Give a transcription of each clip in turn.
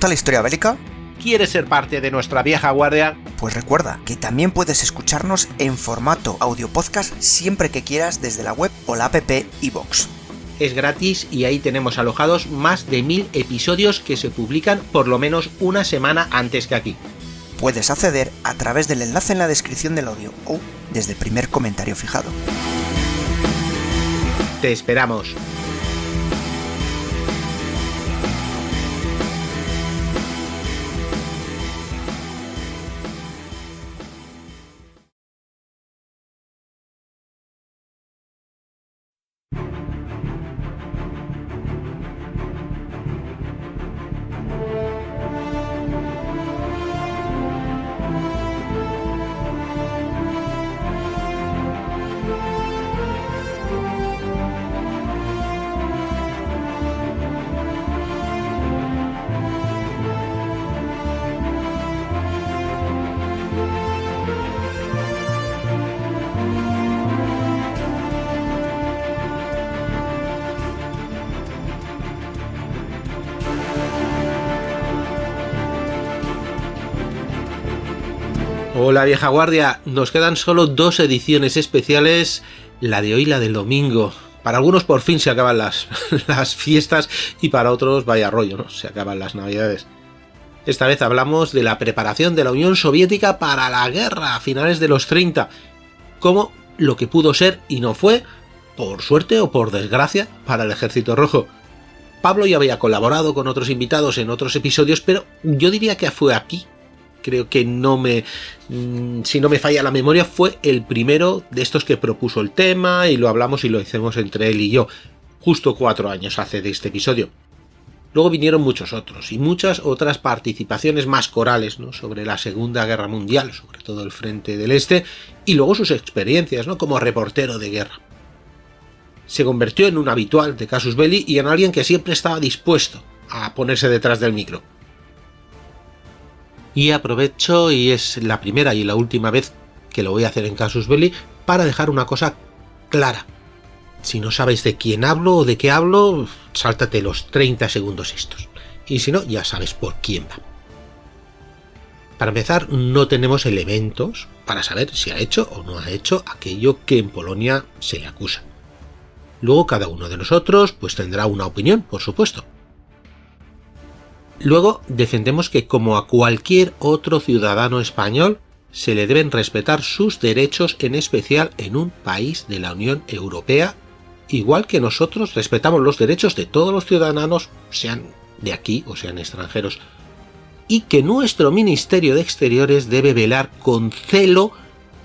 gusta la historia bélica? ¿Quieres ser parte de nuestra vieja guardia? Pues recuerda que también puedes escucharnos en formato audio podcast siempre que quieras desde la web o la app iVoox. Es gratis y ahí tenemos alojados más de 1000 episodios que se publican por lo menos una semana antes que aquí. Puedes acceder a través del enlace en la descripción del audio o desde el primer comentario fijado. Te esperamos. Hola vieja guardia, nos quedan solo 2 ediciones especiales, la de hoy y la del domingo. Para algunos por fin se acaban las fiestas y para otros vaya rollo, ¿no? Se acaban las navidades. Esta vez hablamos de la preparación de la Unión Soviética para la guerra a finales de los 30, como lo que pudo ser y no fue, por suerte o por desgracia, para el Ejército Rojo. Pablo ya había colaborado con otros invitados en otros episodios, pero yo diría que fue aquí. Creo que si no me falla la memoria, fue el primero de estos que propuso el tema y lo hablamos y lo hicimos entre él y yo, justo 4 años hace de este episodio. Luego vinieron muchos otros y muchas otras participaciones más corales, ¿no? Sobre la Segunda Guerra Mundial, sobre todo el Frente del Este, y luego sus experiencias, ¿no? Como reportero de guerra. Se convirtió en un habitual de Casus Belli y en alguien que siempre estaba dispuesto a ponerse detrás del micro. Y aprovecho, y es la primera y la última vez que lo voy a hacer en Casus Belli, para dejar una cosa clara. Si no sabes de quién hablo o de qué hablo, sáltate los 30 segundos estos. Y si no, ya sabes por quién va. Para empezar, no tenemos elementos para saber si ha hecho o no ha hecho aquello que en Polonia se le acusa. Luego cada uno de nosotros pues tendrá una opinión, por supuesto. Luego defendemos que, como a cualquier otro ciudadano español, se le deben respetar sus derechos, en especial en un país de la Unión Europea, igual que nosotros respetamos los derechos de todos los ciudadanos, sean de aquí o sean extranjeros, y que nuestro Ministerio de Exteriores debe velar con celo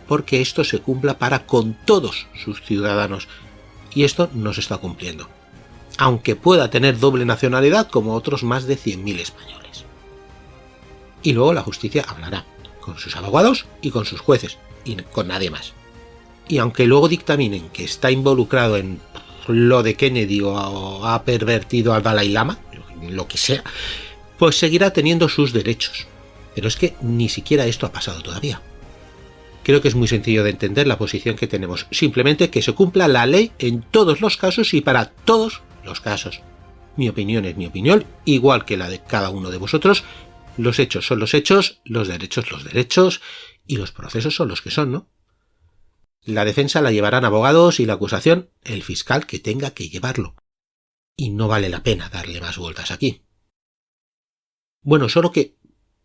porque esto se cumpla para con todos sus ciudadanos, y esto no se está cumpliendo, aunque pueda tener doble nacionalidad como otros más de 100.000 españoles. Y luego la justicia hablará, con sus abogados y con sus jueces, y con nadie más. Y aunque luego dictaminen que está involucrado en lo de Kennedy o ha pervertido al Dalai Lama, lo que sea, pues seguirá teniendo sus derechos. Pero es que ni siquiera esto ha pasado todavía. Creo que es muy sencillo de entender la posición que tenemos, simplemente que se cumpla la ley en todos los casos y para todos los casos. Mi opinión es mi opinión, igual que la de cada uno de vosotros. Los hechos son los hechos, los derechos y los procesos son los que son, ¿no? La defensa la llevarán abogados y la acusación el fiscal que tenga que llevarlo. Y no vale la pena darle más vueltas aquí. Bueno, solo que,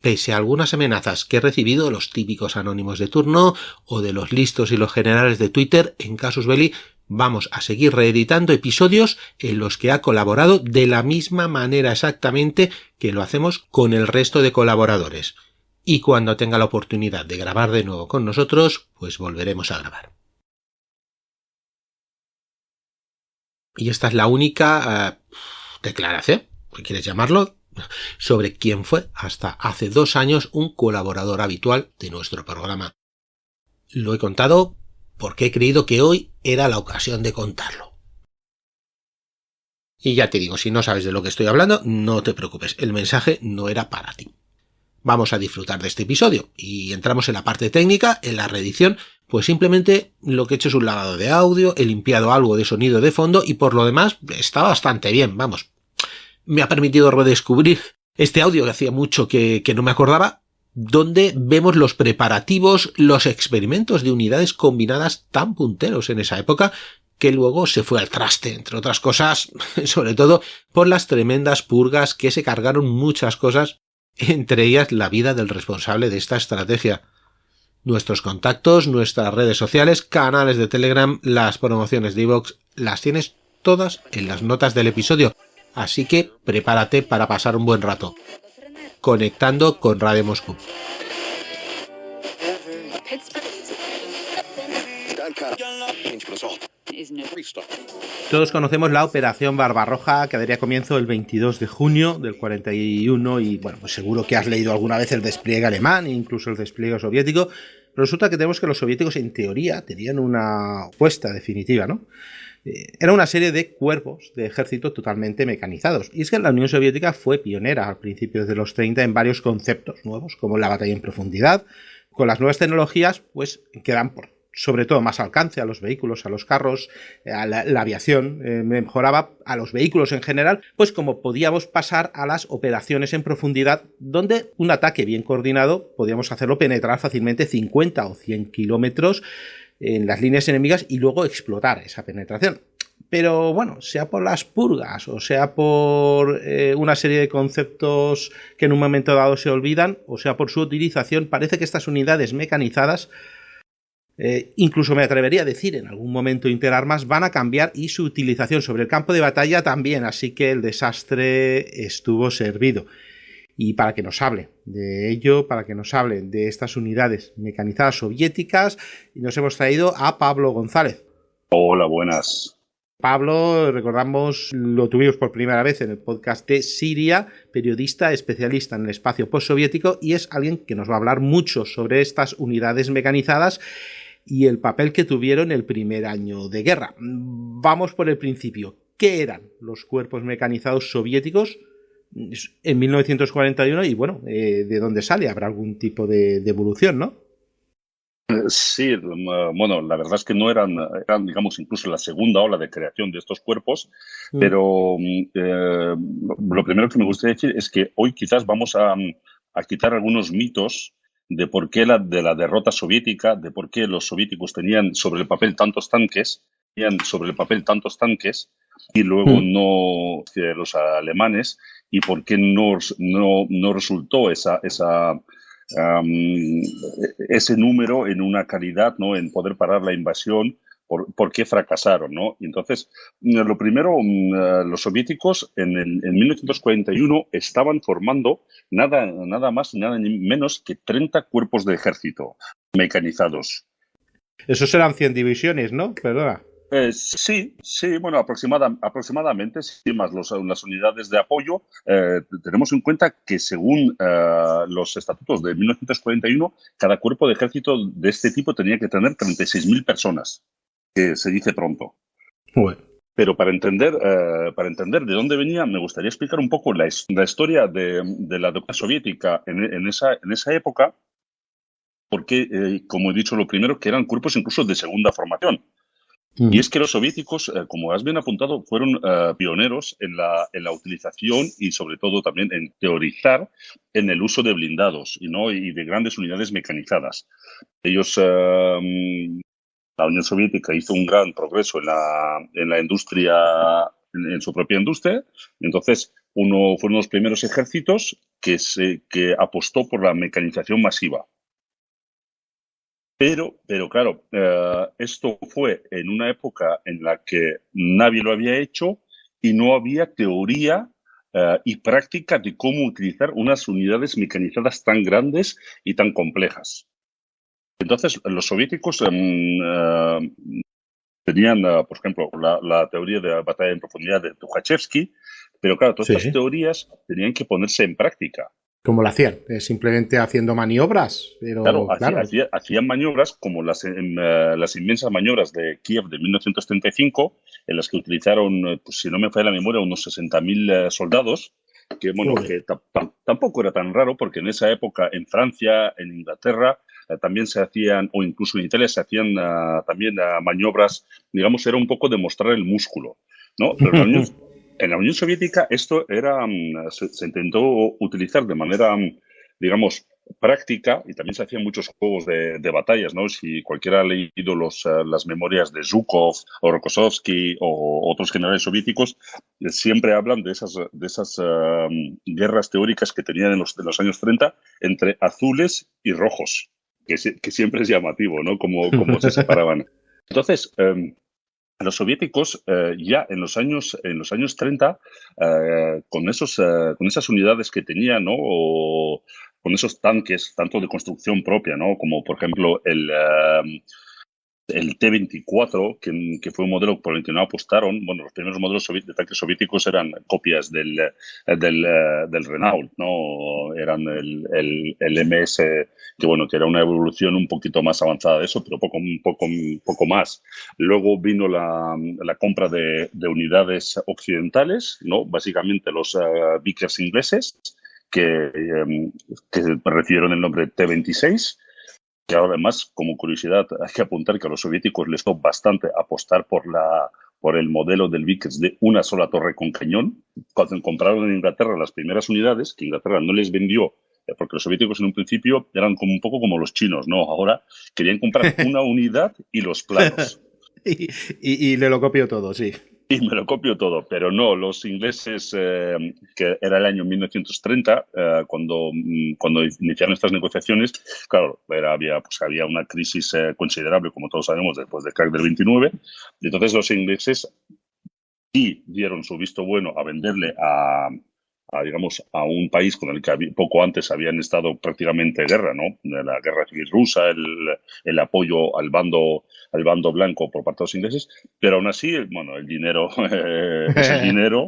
pese a algunas amenazas que he recibido de los típicos anónimos de turno o de los listos y los generales de Twitter, en Casus Belli vamos a seguir reeditando episodios en los que ha colaborado de la misma manera exactamente que lo hacemos con el resto de colaboradores. Y cuando tenga la oportunidad de grabar de nuevo con nosotros, pues volveremos a grabar. Y esta es la única declaración, si quieres llamarlo, sobre quién fue hasta hace 2 años un colaborador habitual de nuestro programa. Lo he contado porque he creído que hoy era la ocasión de contarlo. Y ya te digo, si no sabes de lo que estoy hablando, no te preocupes, el mensaje no era para ti. Vamos a disfrutar de este episodio y entramos en la parte técnica, en la reedición, pues simplemente lo que he hecho es un lavado de audio, he limpiado algo de sonido de fondo y por lo demás está bastante bien, vamos. Me ha permitido redescubrir este audio que hacía mucho que no me acordaba, donde vemos los preparativos, los experimentos de unidades combinadas tan punteros en esa época, que luego se fue al traste, entre otras cosas, sobre todo por las tremendas purgas que se cargaron muchas cosas, entre ellas la vida del responsable de esta estrategia. Nuestros contactos, nuestras redes sociales, canales de Telegram, las promociones de iVoox, las tienes todas en las notas del episodio, así que prepárate para pasar un buen rato, conectando con Radio Moscú. Todos conocemos la Operación Barbarroja, que daría comienzo el 22 de junio del 41 y bueno, pues seguro que has leído alguna vez el despliegue alemán e incluso el despliegue soviético, pero resulta que tenemos que los soviéticos en teoría tenían una puesta definitiva, ¿no? Era una serie de cuerpos de ejército totalmente mecanizados. Y es que la Unión Soviética fue pionera a principios de los 30 en varios conceptos nuevos, como la batalla en profundidad. Con las nuevas tecnologías, pues que dan sobre todo más alcance a los vehículos, a los carros, a la aviación, mejoraba a los vehículos en general, pues como podíamos pasar a las operaciones en profundidad, donde un ataque bien coordinado podíamos hacerlo penetrar fácilmente 50 o 100 kilómetros en las líneas enemigas y luego explotar esa penetración. Pero bueno, sea por las purgas o sea por una serie de conceptos que en un momento dado se olvidan, o sea por su utilización, parece que estas unidades mecanizadas, incluso me atrevería a decir en algún momento interarmas, van a cambiar y su utilización sobre el campo de batalla también, así que el desastre estuvo servido. Y para que nos hable de ello, para que nos hable de estas unidades mecanizadas soviéticas, nos hemos traído a Pablo González. Hola, buenas. Pablo, recordamos, lo tuvimos por primera vez en el podcast de Siria, periodista especialista en el espacio postsoviético, y es alguien que nos va a hablar mucho sobre estas unidades mecanizadas y el papel que tuvieron el primer año de guerra. Vamos por el principio. ¿Qué eran los cuerpos mecanizados soviéticos en 1941 y bueno, de dónde sale? Habrá algún tipo de evolución, ¿no? Sí, bueno, la verdad es que no eran, digamos, incluso la segunda ola de creación de estos cuerpos, pero lo primero que me gustaría decir es que hoy quizás vamos a quitar algunos mitos de por qué de la derrota soviética, de por qué los soviéticos tenían sobre el papel tantos tanques, y luego no los alemanes, y por qué no resultó ese número en una calidad, ¿no?, en poder parar la invasión, por qué fracasaron, ¿no? Y entonces, lo primero, los soviéticos en 1941 estaban formando nada más y nada menos que 30 cuerpos de ejército mecanizados. Esos eran 100 divisiones, ¿no? Perdona. Sí, bueno, aproximadamente, sí, más las unidades de apoyo. Tenemos en cuenta que según los estatutos de 1941, cada cuerpo de ejército de este tipo tenía que tener 36.000 personas, que se dice pronto. Bueno. Pero para entender de dónde venía, me gustaría explicar un poco la historia de la doctrina soviética en esa época, porque, como he dicho, lo primero, que eran cuerpos incluso de segunda formación. Y es que los soviéticos, como has bien apuntado, fueron pioneros en la utilización y sobre todo también en teorizar en el uso de blindados y de grandes unidades mecanizadas. Ellos, la Unión Soviética hizo un gran progreso en la industria, en su propia industria. Entonces, fueron los primeros ejércitos que apostó por la mecanización masiva. Pero claro, esto fue en una época en la que nadie lo había hecho y no había teoría y práctica de cómo utilizar unas unidades mecanizadas tan grandes y tan complejas. Entonces, los soviéticos tenían, por ejemplo, la teoría de la batalla en profundidad de Tukhachevsky, pero claro, todas estas teorías tenían que ponerse en práctica. ¿Cómo lo hacían? ¿Simplemente haciendo maniobras? Pero, claro. Hacían maniobras como las inmensas maniobras de Kiev de 1935, en las que utilizaron, pues, si no me falla la memoria, unos 60.000 soldados, que bueno, que tampoco era tan raro, porque en esa época en Francia, en Inglaterra, también se hacían, o incluso en Italia se hacían también maniobras, digamos, era un poco demostrar el músculo, ¿no? Pero En la Unión Soviética esto era, se intentó utilizar de manera, digamos, práctica, y también se hacían muchos juegos de batallas, ¿no? Si cualquiera ha leído las memorias de Zhukov o Rokossovsky o otros generales soviéticos, siempre hablan de esas guerras teóricas que tenían en los años 30 entre azules y rojos, que siempre es llamativo, ¿no? Cómo se separaban. Entonces, los soviéticos ya en los años 30, con esas unidades que tenían, ¿no? O con esos tanques, tanto de construcción propia, ¿no? Como por ejemplo el T-24, que fue un modelo por el que no apostaron. Bueno, los primeros modelos de tanques soviéticos eran copias del Renault, ¿no? Eran el MS, que era una evolución un poquito más avanzada de eso, pero poco más. Luego vino la compra de unidades occidentales, ¿no? Básicamente los Vickers ingleses, que recibieron el nombre T-26. Que además, como curiosidad, hay que apuntar que a los soviéticos les costó bastante apostar por el modelo del Vickers de una sola torre con cañón. Cuando compraron en Inglaterra las primeras unidades, que Inglaterra no les vendió, porque los soviéticos en un principio eran como un poco como los chinos, ¿no? Ahora querían comprar una unidad y los planos. y le lo copio todo, sí. Y me lo copio todo, pero no, los ingleses, que era el año 1930, cuando iniciaron estas negociaciones, claro, había una crisis considerable, como todos sabemos, después del crack del 29, y entonces los ingleses sí dieron su visto bueno a venderle digamos, a un país con el que poco antes habían estado prácticamente en guerra, ¿no? La guerra civil rusa, el apoyo al bando blanco por parte de los ingleses, pero aún así, bueno, el dinero es el dinero.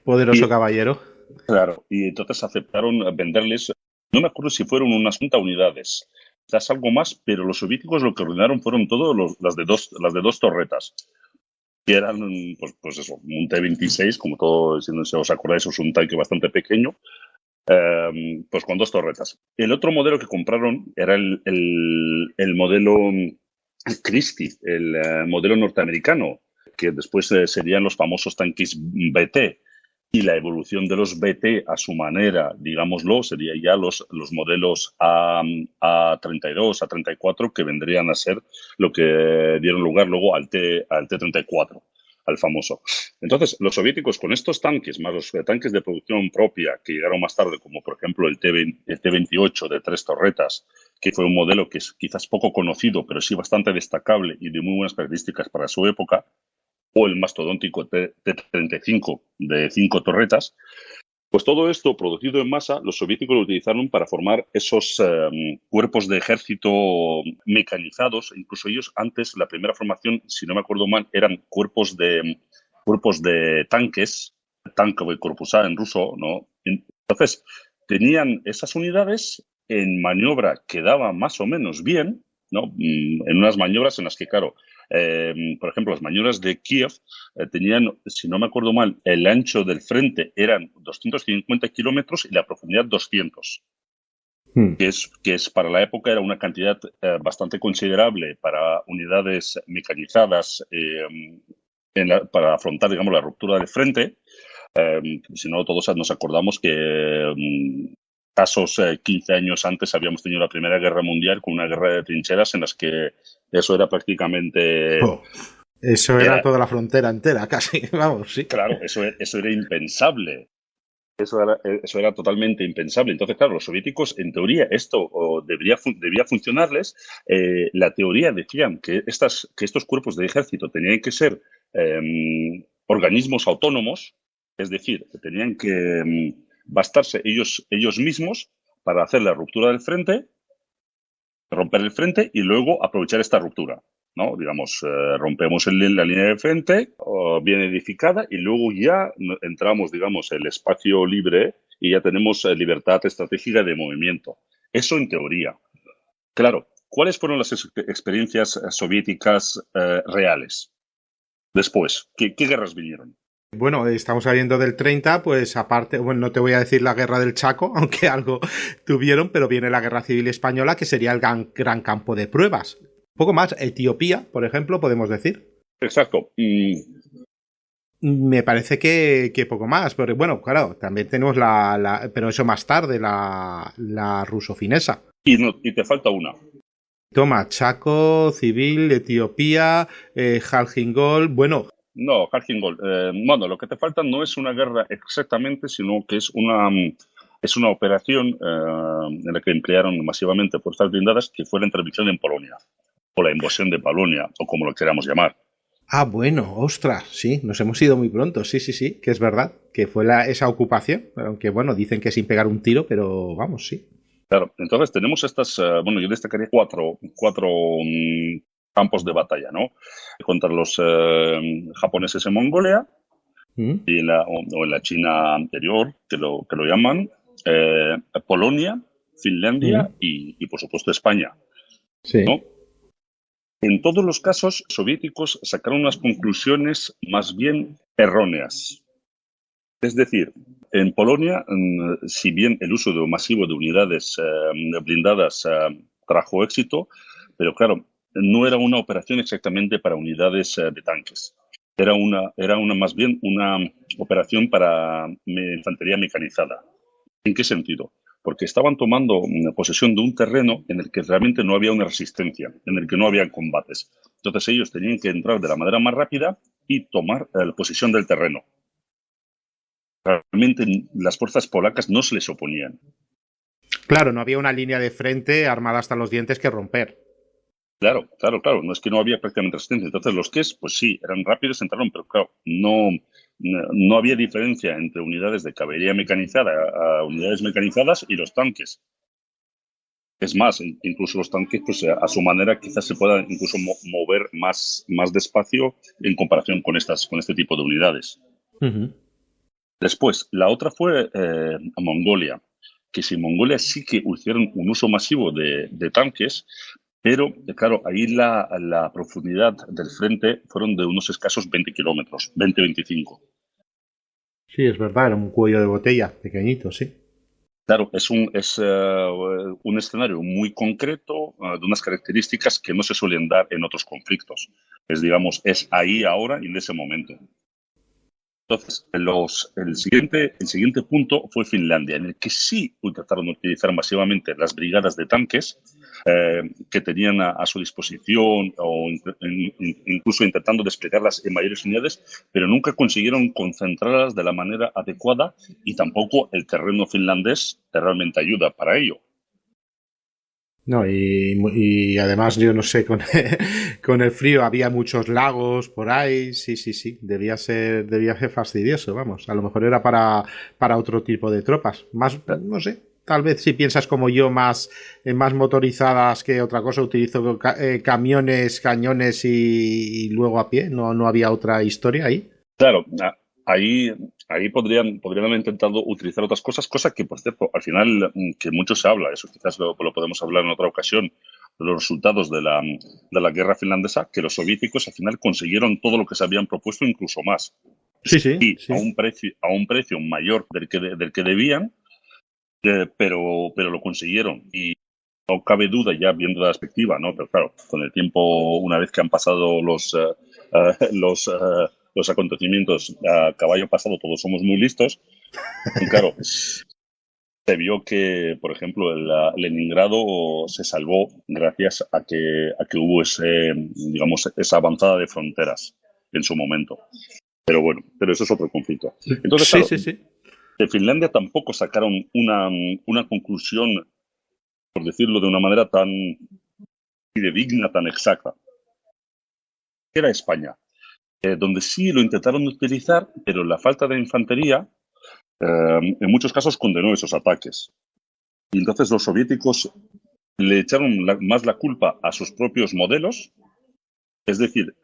Poderoso caballero. Claro, y entonces aceptaron venderles, no me acuerdo si fueron unas 30 unidades, quizás algo más, pero los soviéticos lo que ordenaron fueron todas las de dos torretas. Que eran, pues eso, un T-26, como todos, si os acordáis, es un tanque bastante pequeño, pues con dos torretas. El otro modelo que compraron era el modelo Christie, el modelo norteamericano, que después serían los famosos tanques BT. Y la evolución de los BT a su manera, digámoslo, sería ya los modelos A32, A34, que vendrían a ser lo que dieron lugar luego al T-34, al famoso. Entonces, los soviéticos con estos tanques, más los tanques de producción propia que llegaron más tarde, como por ejemplo el T-28 de 3 torretas, que fue un modelo que es quizás poco conocido, pero sí bastante destacable y de muy buenas características para su época, o el mastodóntico T-35 de 5 torretas, pues todo esto producido en masa, los soviéticos lo utilizaron para formar esos cuerpos de ejército mecanizados. Incluso ellos antes, la primera formación, si no me acuerdo mal, eran cuerpos de tanques, tankovый корпуса en ruso, ¿no? Entonces, tenían esas unidades en maniobra que daban más o menos bien, ¿no? En unas maniobras en las que, claro, por ejemplo, las maniobras de Kiev tenían, si no me acuerdo mal, el ancho del frente eran 250 kilómetros y la profundidad 200. Que es para la época era una cantidad bastante considerable para unidades mecanizadas para afrontar, digamos, la ruptura del frente. Si no, todos nos acordamos que casos 15 años antes habíamos tenido la Primera Guerra Mundial con una guerra de trincheras en las que eso era prácticamente... Eso era toda la frontera entera, casi, vamos, sí. Claro, eso era impensable. Eso era totalmente impensable. Entonces, claro, los soviéticos, en teoría, esto debía funcionarles. La teoría decían que estos cuerpos de ejército tenían que ser organismos autónomos, es decir, que tenían que bastarse ellos mismos para hacer la ruptura del frente, romper el frente y luego aprovechar esta ruptura, ¿no? Digamos, rompemos la línea de frente bien edificada y luego ya entramos, digamos, el espacio libre y ya tenemos libertad estratégica de movimiento. Eso en teoría. Claro, ¿cuáles fueron las experiencias soviéticas reales? Después, ¿qué guerras vinieron? Bueno, estamos hablando del 30, pues aparte, bueno, no te voy a decir la guerra del Chaco, aunque algo tuvieron, pero viene la guerra civil española, que sería el gran campo de pruebas. Un poco más, Etiopía, por ejemplo, podemos decir. Exacto. Me parece que poco más, pero bueno, claro, también tenemos pero eso más tarde, la ruso-finesa. Y te falta una. Toma, Chaco, Civil, Etiopía, Jalgingol, bueno. No, Harkingol. Bueno, lo que te falta no es una guerra exactamente, sino que es una operación en la que emplearon masivamente fuerzas blindadas, que fue la intervención en Polonia, o la invasión de Polonia, o como lo queramos llamar. Ah, bueno, ostras, sí, nos hemos ido muy pronto, sí, que es verdad, que fue esa ocupación, aunque bueno, dicen que sin pegar un tiro, pero vamos, sí. Claro, entonces tenemos estas, bueno, yo destacaría cuatro campos de batalla, ¿no? Contra los japoneses en Mongolia, y o en la China anterior, que lo llaman, Polonia, Finlandia y, por supuesto, España. Sí. ¿No? En todos los casos, soviéticos sacaron unas conclusiones más bien erróneas. Es decir, en Polonia, si bien el uso masivo de unidades blindadas trajo éxito, pero claro, no era una operación exactamente para unidades de tanques. Era más bien una operación para infantería mecanizada. ¿En qué sentido? Porque estaban tomando posesión de un terreno en el que realmente no había una resistencia, en el que no había combates. Entonces ellos tenían que entrar de la manera más rápida y tomar la posesión del terreno. Realmente las fuerzas polacas no se les oponían. Claro, no había una línea de frente armada hasta los dientes que romper. Claro. No es que no había prácticamente resistencia. Entonces los pues sí, eran rápidos, entraron, pero claro, no había diferencia entre unidades de caballería mecanizada a unidades mecanizadas y los tanques. Es más, incluso los tanques, pues a su manera, quizás se puedan incluso mover más despacio en comparación con este tipo de unidades. Después, la otra fue Mongolia, que si Mongolia sí que hicieron un uso masivo de tanques, pero claro, ahí la profundidad del frente fueron de unos escasos 20 kilómetros, 20-25. Sí, es verdad, era un cuello de botella pequeñito, sí. Claro, es un escenario muy concreto, de unas características que no se suelen dar en otros conflictos. Es ahí, ahora y en ese momento. Entonces, el siguiente punto fue Finlandia, en el que sí intentaron utilizar masivamente las brigadas de tanques que tenían a su disposición, o incluso intentando desplegarlas en mayores unidades, pero nunca consiguieron concentrarlas de la manera adecuada, y tampoco el terreno finlandés realmente ayuda para ello. No, y además yo no sé, con el frío había muchos lagos por ahí, sí, debía ser fastidioso, vamos, a lo mejor era para otro tipo de tropas, más, no sé, tal vez si piensas como yo, más motorizadas que otra cosa, utilizo camiones, cañones y luego a pie, no había otra historia ahí. Claro, ahí podrían haber intentado utilizar otras cosas, cosa que, por cierto, al final, que mucho se habla, eso quizás lo podemos hablar en otra ocasión, los resultados de la guerra finlandesa, que los soviéticos al final consiguieron todo lo que se habían propuesto, incluso más. Sí. A un precio mayor del que debían, pero lo consiguieron. Y no cabe duda, ya viendo la perspectiva, ¿no? Pero claro, con el tiempo, una vez que han pasado los acontecimientos a caballo pasado, todos somos muy listos. Y claro, se vio que, por ejemplo, Leningrado se salvó gracias a que hubo esa avanzada de fronteras en su momento. Pero bueno, eso es otro conflicto. Entonces, claro, sí. de Finlandia tampoco sacaron una conclusión, por decirlo de una manera tan fidedigna, tan exacta. Era España, donde sí lo intentaron utilizar, pero la falta de infantería en muchos casos condenó esos ataques. Y entonces los soviéticos le echaron más la culpa a sus propios modelos. Es decir,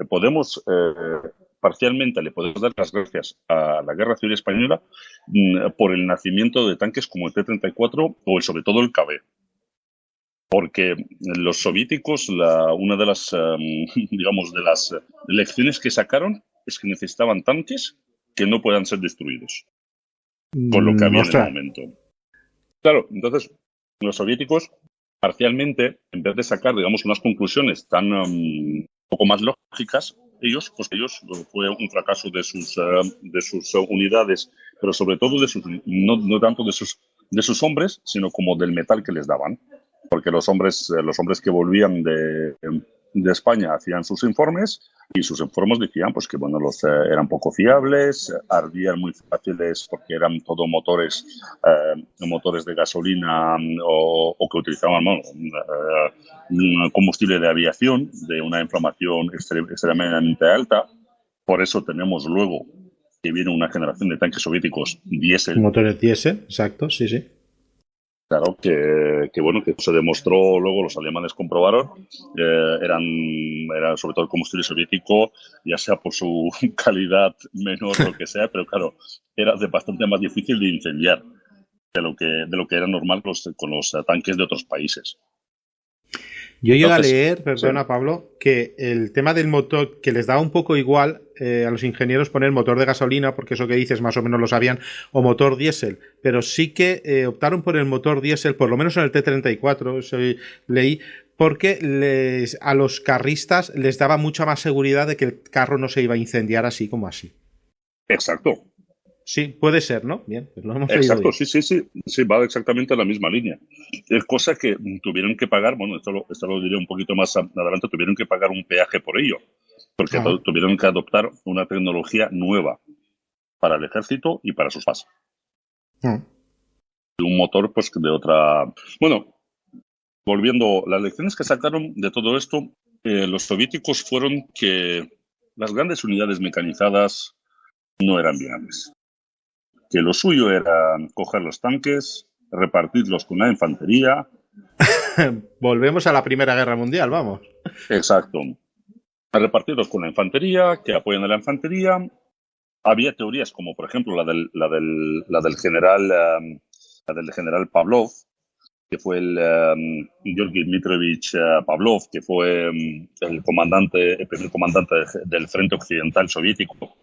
parcialmente le podemos dar las gracias a la Guerra Civil Española por el nacimiento de tanques como el T-34 o sobre todo el KB. Porque los soviéticos, una de las, de las lecciones que sacaron es que necesitaban tanques que no puedan ser destruidos, con lo que había en el momento. Claro, entonces los soviéticos parcialmente, en vez de sacar, unas conclusiones tan un poco más lógicas, ellos fue un fracaso de sus unidades, pero sobre todo no tanto de sus hombres, sino como del metal que les daban. Porque los hombres que volvían de España hacían sus informes y sus informes decían pues que bueno, eran poco fiables, ardían muy fáciles porque eran todo motores de gasolina o que utilizaban un combustible de aviación de una inflamación extremadamente alta. Por eso tenemos luego que viene una generación de tanques soviéticos diésel. Motores diésel, exacto, sí, sí. Claro, que se demostró, luego los alemanes comprobaron, era sobre todo el combustible soviético, ya sea por su calidad menor o lo que sea, pero claro, era bastante más difícil de incendiar de lo que era normal con los tanques de otros países. Yo llegué a leer, perdona sí, Pablo, que el tema del motor, que les daba un poco igual a los ingenieros poner motor de gasolina, porque eso que dices más o menos lo sabían, o motor diésel, pero sí que optaron por el motor diésel, por lo menos en el T-34, eso leí, porque a los carristas les daba mucha más seguridad de que el carro no se iba a incendiar así como así. Exacto. Sí, puede ser, ¿no? Bien, pues lo hemos Exacto, sí, va exactamente en la misma línea. Es cosa que tuvieron que pagar, bueno, esto lo diré un poquito más adelante, tuvieron que pagar un peaje por ello, porque tuvieron que adoptar una tecnología nueva para el ejército y para sus bases. Un motor, pues, de otra... Bueno, volviendo, las lecciones que sacaron de todo esto, los soviéticos fueron que las grandes unidades mecanizadas no eran viables. Que lo suyo era coger los tanques, repartirlos con la infantería. Volvemos a la Primera Guerra Mundial, vamos. Exacto. Repartirlos con la infantería, que apoyan a la infantería. Había teorías como, por ejemplo, la del general Pavlov, que fue el Georgi Dmitrovich Pavlov, que fue el primer comandante del Frente Occidental Soviético.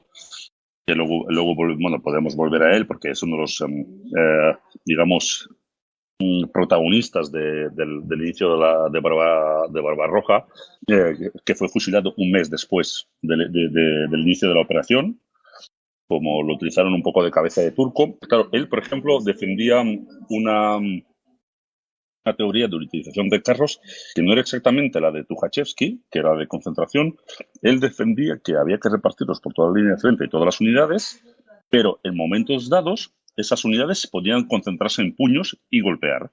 Que luego bueno, podemos volver a él porque es uno de los, digamos, protagonistas del inicio de Barbarroja, que fue fusilado un mes después del inicio de la operación, como lo utilizaron un poco de cabeza de turco. Claro, él, por ejemplo, defendía una teoría de utilización de carros que no era exactamente la de Tukhachevsky, que era de concentración. Él defendía que había que repartirlos por toda la línea de frente y todas las unidades, pero en momentos dados esas unidades podían concentrarse en puños y golpear.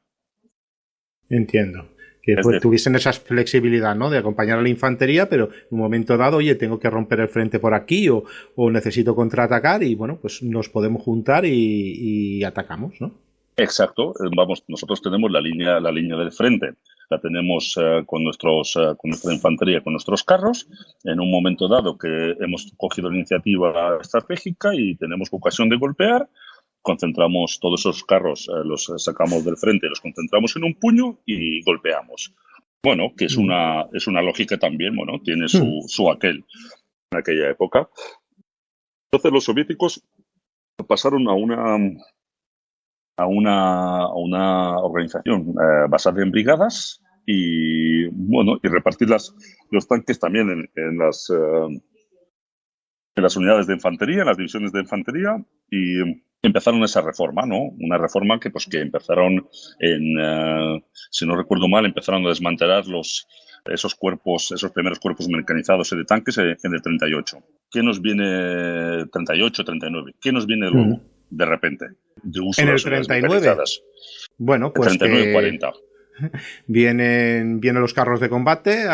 Entiendo. Que pues tuviesen esa flexibilidad, ¿no? De acompañar a la infantería, pero en un momento dado, oye, tengo que romper el frente por aquí o necesito contraatacar y, bueno, pues nos podemos juntar y atacamos, ¿no? Exacto. Vamos, nosotros tenemos la línea del frente. La tenemos con nuestra infantería, con nuestros carros. En un momento dado que hemos cogido la iniciativa estratégica y tenemos ocasión de golpear, concentramos todos esos carros, los sacamos del frente, los concentramos en un puño y golpeamos. Bueno, que es una lógica también, bueno, tiene su aquel en aquella época. Entonces los soviéticos pasaron a una organización basada en brigadas y bueno, y repartir los tanques también en las unidades de infantería, en las divisiones de infantería, y empezaron esa reforma, ¿no? Una reforma que empezaron si no recuerdo mal, empezaron a desmantelar esos primeros cuerpos mecanizados de tanques en el 38. ¿Qué nos viene 38, 39? ¿Qué nos viene luego, de repente? De uso en de el 39. Bueno, pues 39-40. Vienen los carros de combate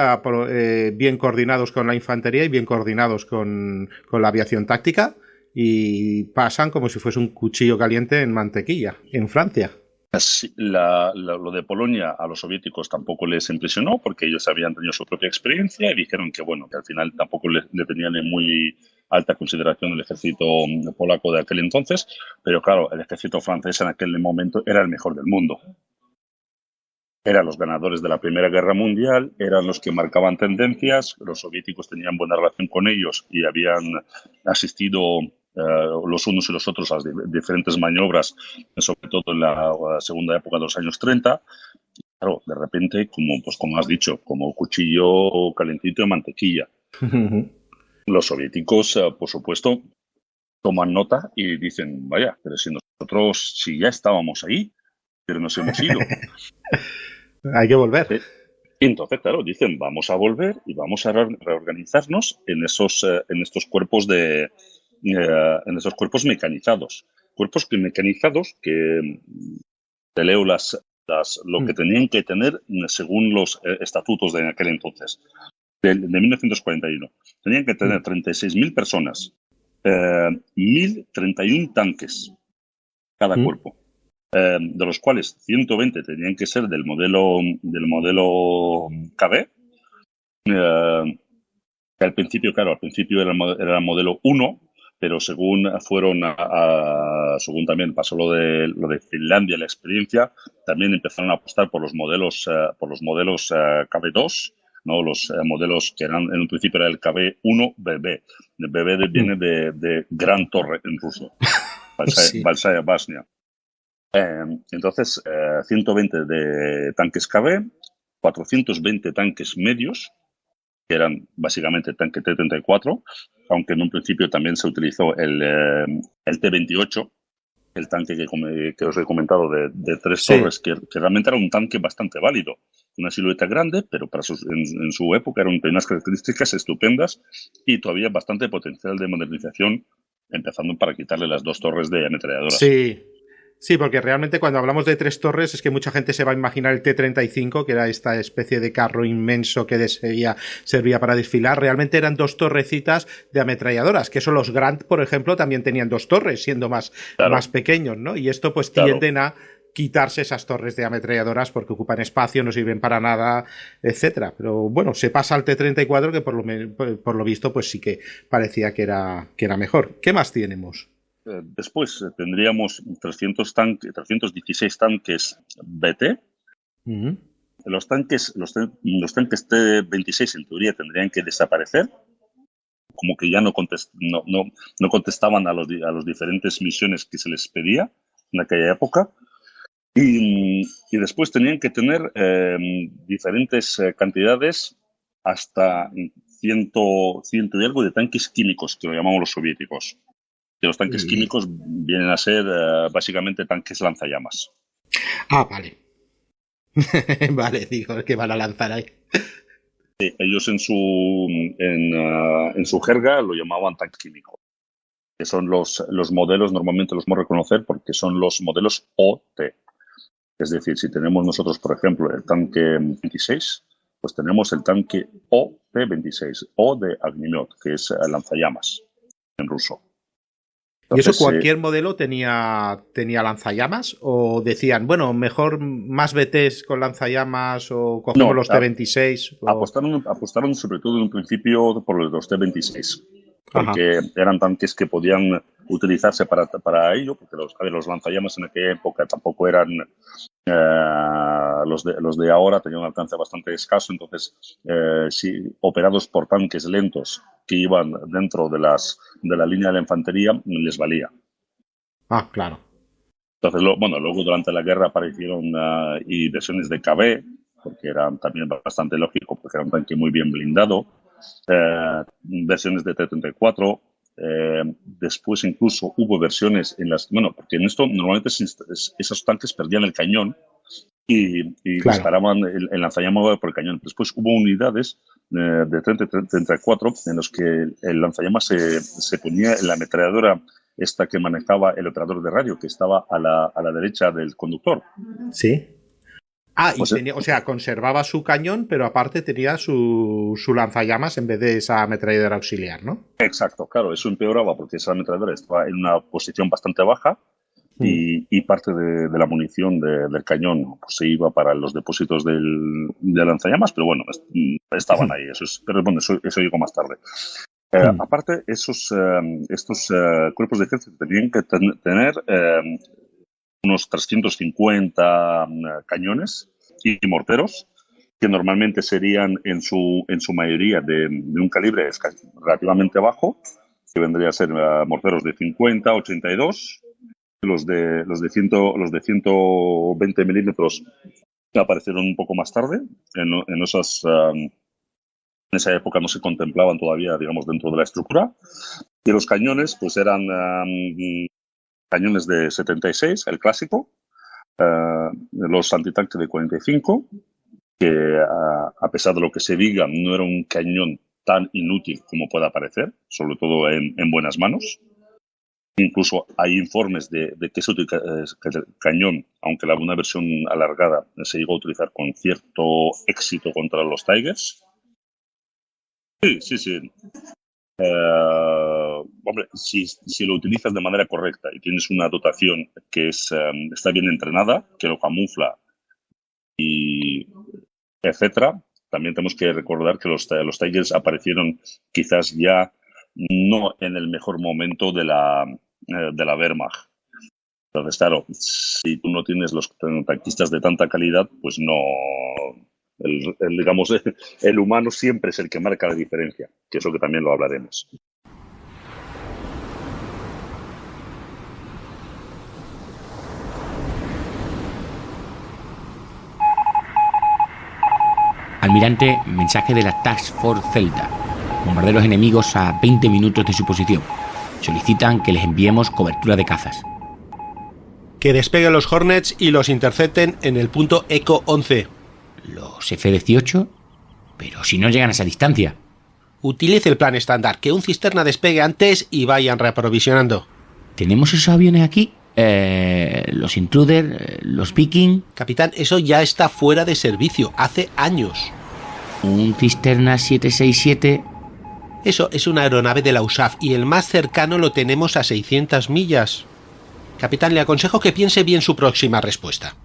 bien coordinados con la infantería y bien coordinados con la aviación táctica y pasan como si fuese un cuchillo caliente en mantequilla en Francia. Sí, lo de Polonia a los soviéticos tampoco les impresionó porque ellos habían tenido su propia experiencia y dijeron que bueno, que al final tampoco le tenían en muy alta consideración el ejército polaco de aquel entonces, pero claro, el ejército francés en aquel momento era el mejor del mundo. Eran los ganadores de la Primera Guerra Mundial, eran los que marcaban tendencias, los soviéticos tenían buena relación con ellos y habían asistido los unos y los otros a diferentes maniobras, sobre todo en la segunda época de los años 30. Claro, de repente, como has dicho, como cuchillo calentito de mantequilla. Los soviéticos, por supuesto, toman nota y dicen, vaya, pero si nosotros, si ya estábamos ahí, pero nos hemos ido. Hay que volver. Y entonces, claro, dicen, vamos a volver y vamos a reorganizarnos en estos cuerpos en esos cuerpos mecanizados. Cuerpos mecanizados que te leo lo que tenían que tener según los estatutos de aquel entonces, de 1941. Tenían que tener 36.000 personas, 1.031 tanques cada cuerpo, de los cuales 120 tenían que ser del modelo KB. Al principio era el modelo 1, pero según según también pasó lo de Finlandia, la experiencia, también empezaron a apostar por los modelos KB2, ¿no? Los modelos que eran en un principio era el KB1BB. El BB viene de Gran Torre en ruso, Balsaya Basnia. Entonces, 120 de tanques KB, 420 tanques medios, que eran básicamente el tanque T-34, aunque en un principio también se utilizó el T-28, el tanque que os he comentado de 3 torres, que realmente era un tanque bastante válido. Una silueta grande, pero en su época eran unas características estupendas y todavía bastante potencial de modernización, empezando para quitarle las 2 torres de ametralladoras. Sí, porque realmente cuando hablamos de 3 torres es que mucha gente se va a imaginar el T-35, que era esta especie de carro inmenso que servía para desfilar. Realmente eran 2 torrecitas de ametralladoras, que son los Grant, por ejemplo, también tenían 2 torres, siendo más pequeños, ¿no? Y esto pues tienden a quitarse esas torres de ametralladoras porque ocupan espacio, no sirven para nada, etcétera. Pero bueno, se pasa al T-34, que por lo visto pues sí que parecía que era mejor. ¿Qué más tenemos? Después tendríamos 316 tanques BT. Los tanques T-26 en teoría tendrían que desaparecer, como que ya no contestaban a los diferentes misiones que se les pedía en aquella época. Y después tenían que tener diferentes cantidades, hasta 100 y algo de tanques químicos, que lo llamamos los soviéticos. Que los tanques químicos vienen a ser básicamente tanques lanzallamas. Ah, vale. Vale, digo, que van a lanzar ahí. Ellos en su jerga lo llamaban tanques químicos, que son los modelos, normalmente los vamos a reconocer porque son los modelos OT. Es decir, si tenemos nosotros, por ejemplo, el tanque 26, pues tenemos el tanque OT-26, O de Ognimet, que es lanzallamas en ruso. Entonces, ¿y eso cualquier modelo tenía lanzallamas? ¿O decían, bueno, mejor más BTs con lanzallamas o cogemos los T-26? Apostaron sobre todo en un principio por los T-26, porque eran tanques que podían utilizarse para ello, porque los lanzallamas en aquella época tampoco eran los de ahora, tenían un alcance bastante escaso. Entonces, operados por tanques lentos que iban dentro de la línea de la infantería, les valía. Ah, claro. Entonces, luego durante la guerra aparecieron y versiones de KB, porque era también bastante lógico, porque era un tanque muy bien blindado. Versiones de T-34. Después incluso hubo versiones en las... Bueno, porque en esto normalmente esos tanques perdían el cañón y disparaban el lanzallamas por el cañón. Después hubo unidades de T-34 en los que el lanzallamas se ponía en la ametralladora esta que manejaba el operador de radio, que estaba a la derecha del conductor. Sí. Ah, y o sea, conservaba su cañón, pero aparte tenía su lanzallamas en vez de esa ametralladora auxiliar, ¿no? Exacto, claro, eso empeoraba porque esa ametralladora estaba en una posición bastante baja y parte de la munición del cañón pues, se iba para los depósitos de lanzallamas, pero bueno, estaban ahí, pero bueno, eso llegó más tarde. Aparte, estos cuerpos de ejército tenían que tener unos 350 cañones y morteros, que normalmente serían en su mayoría de un calibre relativamente bajo, que vendría a ser morteros de 50, 82. Los de 120 milímetros aparecieron un poco más tarde en esa época no se contemplaban todavía, digamos, dentro de la estructura. Y los cañones, pues eran cañones de 76, el clásico, los antitanque de 45, que a pesar de lo que se diga, no era un cañón tan inútil como pueda parecer, sobre todo en buenas manos. Incluso hay informes de que ese cañón, aunque una versión alargada se llegó a utilizar con cierto éxito contra los Tigers. Sí. Hombre, si lo utilizas de manera correcta y tienes una dotación que está bien entrenada, que lo camufla y etcétera, también tenemos que recordar que los Tigers aparecieron quizás ya no en el mejor momento de la Wehrmacht. Entonces, claro, si tú no tienes los tanquistas de tanta calidad, pues no... digamos, el humano siempre es el que marca la diferencia, que eso que también lo hablaremos. Almirante, mensaje de la Task Force Celta. Bombarderos enemigos a 20 minutos de su posición. Solicitan que les enviemos cobertura de cazas. Que despeguen los Hornets y los intercepten en el punto Eco 11. ¿Los F-18? Pero si no llegan a esa distancia. Utilice el plan estándar, que un cisterna despegue antes y vayan reaprovisionando. ¿Tenemos esos aviones aquí? Los Intruder, los Viking... Capitán, eso ya está fuera de servicio, hace años. Un Cisterna 767... Eso es una aeronave de la USAF y el más cercano lo tenemos a 600 millas. Capitán, le aconsejo que piense bien su próxima respuesta.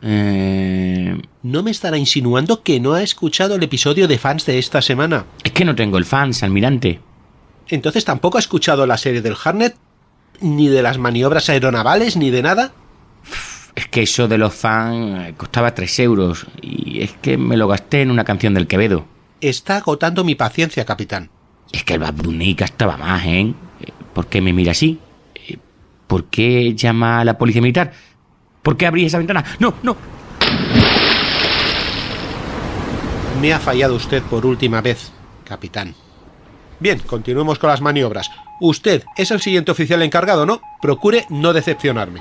¿No me estará insinuando que no ha escuchado el episodio de Fans de esta semana? Es que no tengo el Fans, almirante. ¿Entonces tampoco ha escuchado la serie del Hornet? ¿Ni de las maniobras aeronavales, ni de nada? Es que eso de los Fans costaba 3 euros y es que me lo gasté en una canción del Quevedo. Está agotando mi paciencia, capitán. Es que el Babduni gastaba más, ¿eh? ¿Por qué me mira así? ¿Por qué llama a la policía militar? ¿Por qué abrí esa ventana? ¡No! Me ha fallado usted por última vez, capitán. Bien, continuemos con las maniobras. Usted es el siguiente oficial encargado, ¿no? Procure no decepcionarme.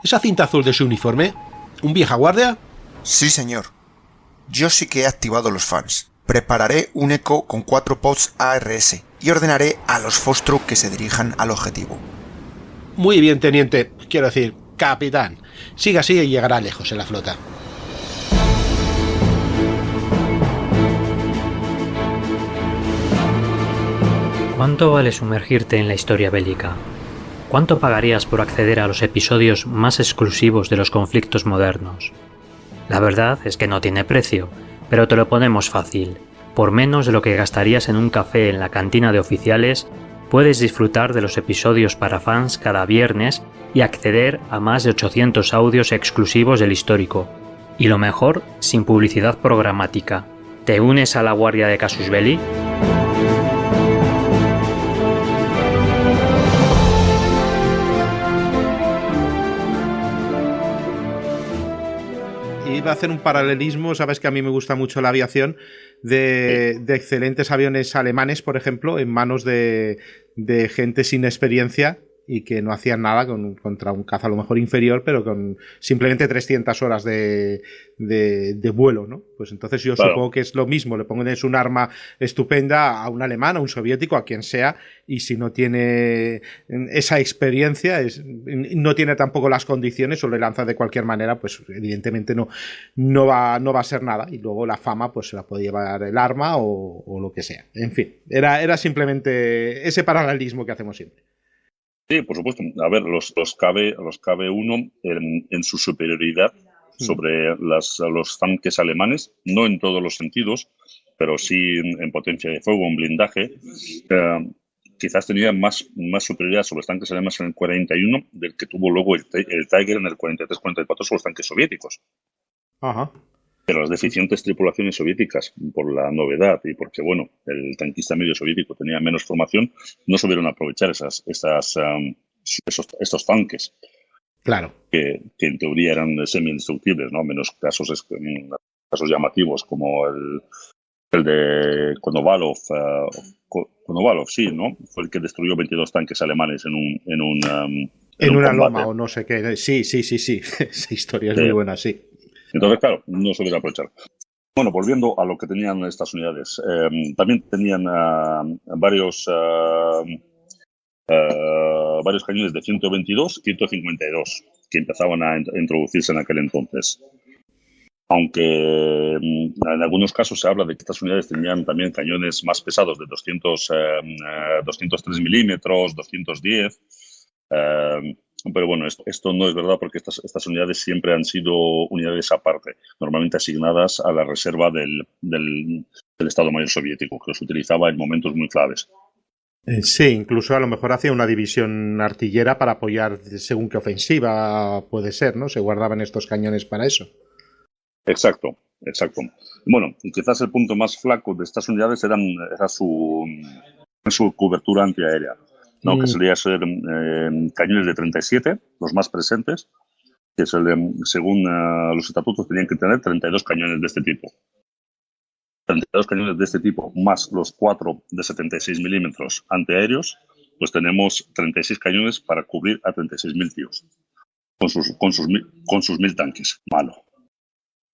¿Esa cinta azul de su uniforme? ¿Un vieja guardia? Sí, señor. Yo sí que he activado los fans. Prepararé un eco con 4 pods ARS y ordenaré a los Foxtrot que se dirijan al objetivo. Muy bien, teniente. Quiero decir, capitán. Siga así y llegará lejos en la flota. ¿Cuánto vale sumergirte en la historia bélica? ¿Cuánto pagarías por acceder a los episodios más exclusivos de los conflictos modernos? La verdad es que no tiene precio, pero te lo ponemos fácil. Por menos de lo que gastarías en un café en la cantina de oficiales, puedes disfrutar de los episodios para fans cada viernes y acceder a más de 800 audios exclusivos del histórico. Y lo mejor, sin publicidad programática. ¿Te unes a la guardia de Casus Belli? Iba a hacer un paralelismo, sabes que a mí me gusta mucho la aviación, de excelentes aviones alemanes, por ejemplo, en manos de gente sin experiencia y que no hacían nada contra un caza a lo mejor inferior, pero con simplemente 300 horas de vuelo, ¿no? Pues entonces yo supongo que es lo mismo, le pones un arma estupenda a un alemán, a un soviético, a quien sea, y si no tiene esa experiencia, no tiene tampoco las condiciones o le lanza de cualquier manera, pues evidentemente no va a ser nada, y luego la fama pues se la puede llevar el arma o lo que sea. En fin, era simplemente ese paralelismo que hacemos siempre. Sí, por supuesto. A ver, los KB-1 en su superioridad sobre los tanques alemanes, no en todos los sentidos, pero sí en potencia de fuego, en blindaje, quizás tenía más superioridad sobre los tanques alemanes en el 41 del que tuvo luego el Tiger en el 43-44 sobre los tanques soviéticos. Ajá. Pero las deficientes tripulaciones soviéticas, por la novedad y porque, bueno, el tanquista medio soviético tenía menos formación, no supieron aprovechar estos tanques. Claro. Que en teoría eran semi-indestructibles, ¿no? Menos casos casos llamativos como el de Konovalov, sí, ¿no? Fue el que destruyó 22 tanques alemanes en una combate. loma o no sé qué. Sí. Esa historia es muy buena, sí. Entonces, claro, no se hubiera aprovechar. Bueno, volviendo a lo que tenían estas unidades, también tenían varios cañones de 122, 152, que empezaban a introducirse en aquel entonces. Aunque en algunos casos se habla de que estas unidades tenían también cañones más pesados de 203 milímetros, 210. Pero bueno, esto no es verdad porque estas unidades siempre han sido unidades aparte, normalmente asignadas a la reserva del Estado Mayor soviético, que los utilizaba en momentos muy claves. Sí, incluso a lo mejor hacía una división artillera para apoyar según qué ofensiva puede ser, ¿no? Se guardaban estos cañones para eso. Exacto. Bueno, y quizás el punto más flaco de estas unidades era su cobertura antiaérea, ¿no? Que solía ser cañones de 37, los más presentes, que según los estatutos tenían que tener 32 cañones de este tipo. 32 cañones de este tipo, más los 4 de 76 milímetros antiaéreos, pues tenemos 36 cañones para cubrir a 36.000 tíos, con sus 1.000 tanques. Malo.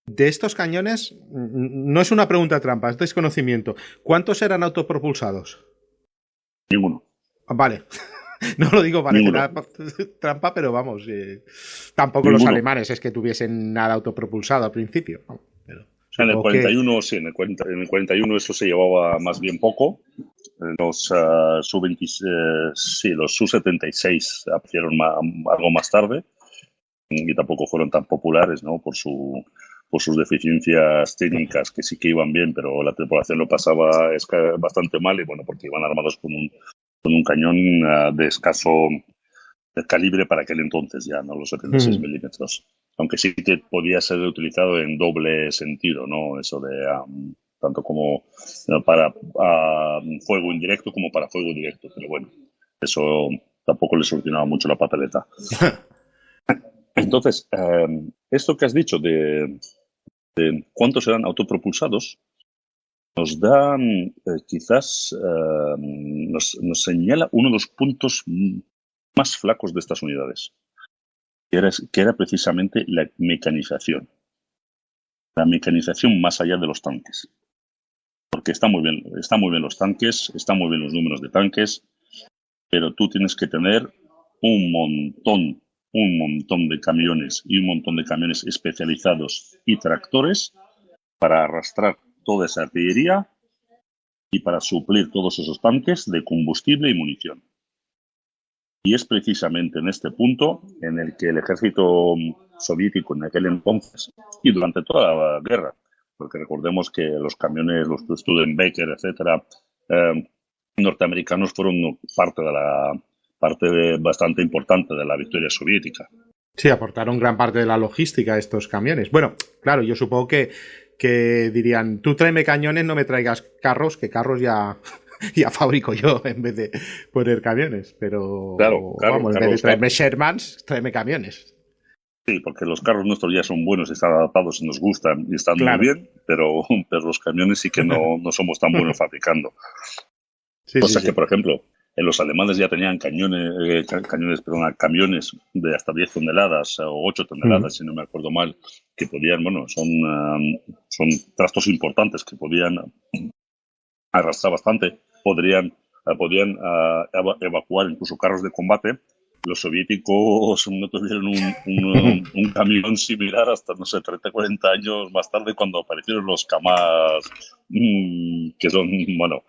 De estos cañones, no es una pregunta trampa, es desconocimiento. ¿Cuántos eran autopropulsados? Ninguno. Vale. No lo digo para trampa, pero vamos. Tampoco ninguno. Los alemanes es que tuviesen nada autopropulsado al principio. Pero en el 41, sí, en el 41 eso se llevaba más bien poco. Los Su-76 aparecieron algo más tarde y tampoco fueron tan populares, ¿no? Por sus deficiencias técnicas, que sí que iban bien, pero la tripulación lo pasaba bastante mal, y bueno, porque iban armados con un cañón de escaso calibre para aquel entonces, ya no los 76 milímetros. Aunque sí que podía ser utilizado en doble sentido, ¿no? Eso de tanto como para fuego indirecto como para fuego directo, pero bueno, eso tampoco le solucionaba mucho la papeleta. Entonces, esto que has dicho de cuántos eran autopropulsados nos da, quizás, nos señala uno de los puntos más flacos de estas unidades, que era precisamente la mecanización. La mecanización más allá de los tanques. Porque están muy bien los tanques, están muy bien los números de tanques, pero tú tienes que tener un montón de camiones y un montón de camiones especializados y tractores para arrastrar toda esa artillería y para suplir todos esos tanques de combustible y munición. Y es precisamente en este punto en el que el ejército soviético en aquel entonces y durante toda la guerra, porque recordemos que los camiones, los Studebaker, etcétera, norteamericanos fueron parte bastante importante de la victoria soviética. Sí, aportaron gran parte de la logística a estos camiones. Bueno, claro, yo supongo que dirían, tú tráeme cañones, no me traigas carros, que carros ya fabrico yo en vez de poner camiones. Pero claro, vamos, en vez de traerme Shermans, tráeme camiones. Sí, porque los carros nuestros ya son buenos, están adaptados y nos gustan y están muy bien, pero los camiones sí que no somos tan buenos fabricando. Cosa que, por ejemplo, los alemanes ya tenían camiones de hasta 10 toneladas o 8 toneladas, si no me acuerdo mal, que podían, bueno, son trastos importantes que podían arrastrar bastante, podían evacuar incluso carros de combate. Los soviéticos no tuvieron un camión similar hasta, no sé, 30, 40 años más tarde, cuando aparecieron los Kamaz, que son, bueno,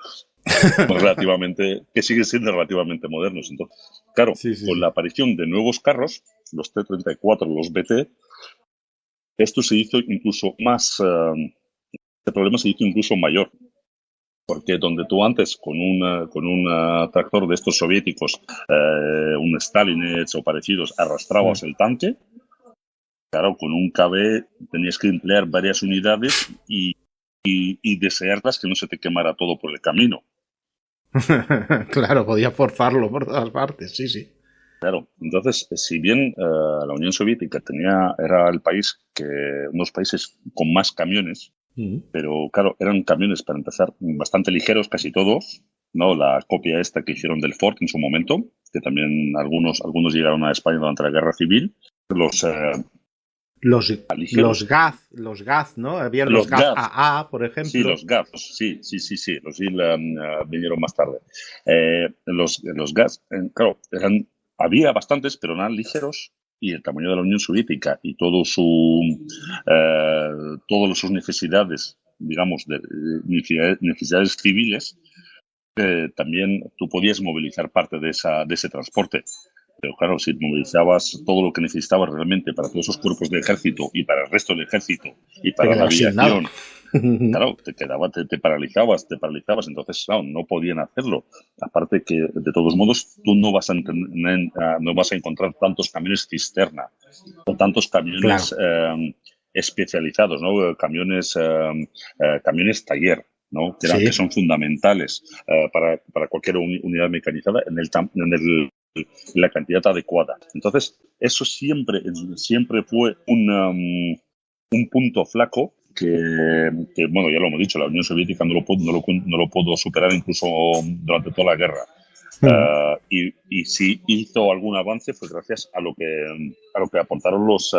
que siguen siendo relativamente modernos. Entonces, claro, con la aparición de nuevos carros, los T-34, los BT, esto se hizo incluso más, este problema se hizo incluso mayor. Porque donde tú antes con un tractor de estos soviéticos, un Stalinets o parecidos, arrastrabas el tanque, claro, con un KB tenías que emplear varias unidades y desearlas que no se te quemara todo por el camino. Claro, podía forzarlo por todas partes, sí. Claro, entonces, si bien la Unión Soviética era el país uno de los países con más camiones, pero claro, eran camiones para empezar bastante ligeros, casi todos, ¿no? La copia esta que hicieron del Ford en su momento, que también algunos llegaron a España durante la Guerra Civil, los Los, ligeros, los Gaz, ¿no? Había los los Gaz GAZ, AA, por sí, ejemplo. los GAZ, sí, los GIL vinieron más tarde. Los GAZ, claro, había bastantes, pero eran ligeros y el tamaño de la Unión Soviética y todas sus necesidades, digamos, necesidades civiles, también tú podías movilizar parte de ese transporte. Pero claro, si movilizabas todo lo que necesitabas realmente para todos esos cuerpos de ejército y para el resto del ejército y Te para la quedas sin nada. aviación, claro, te paralizabas. Entonces, claro, no podían hacerlo. Aparte que, de todos modos, tú no vas a encontrar tantos camiones cisterna o tantos Claro. camiones especializados, ¿no? Camiones taller, ¿no? Que Sí. son fundamentales para cualquier unidad mecanizada en la cantidad adecuada. Entonces, eso siempre fue un punto flaco que, bueno, ya lo hemos dicho, la Unión Soviética no lo pudo superar incluso durante toda la guerra. Y si hizo algún avance fue gracias a lo que aportaron Los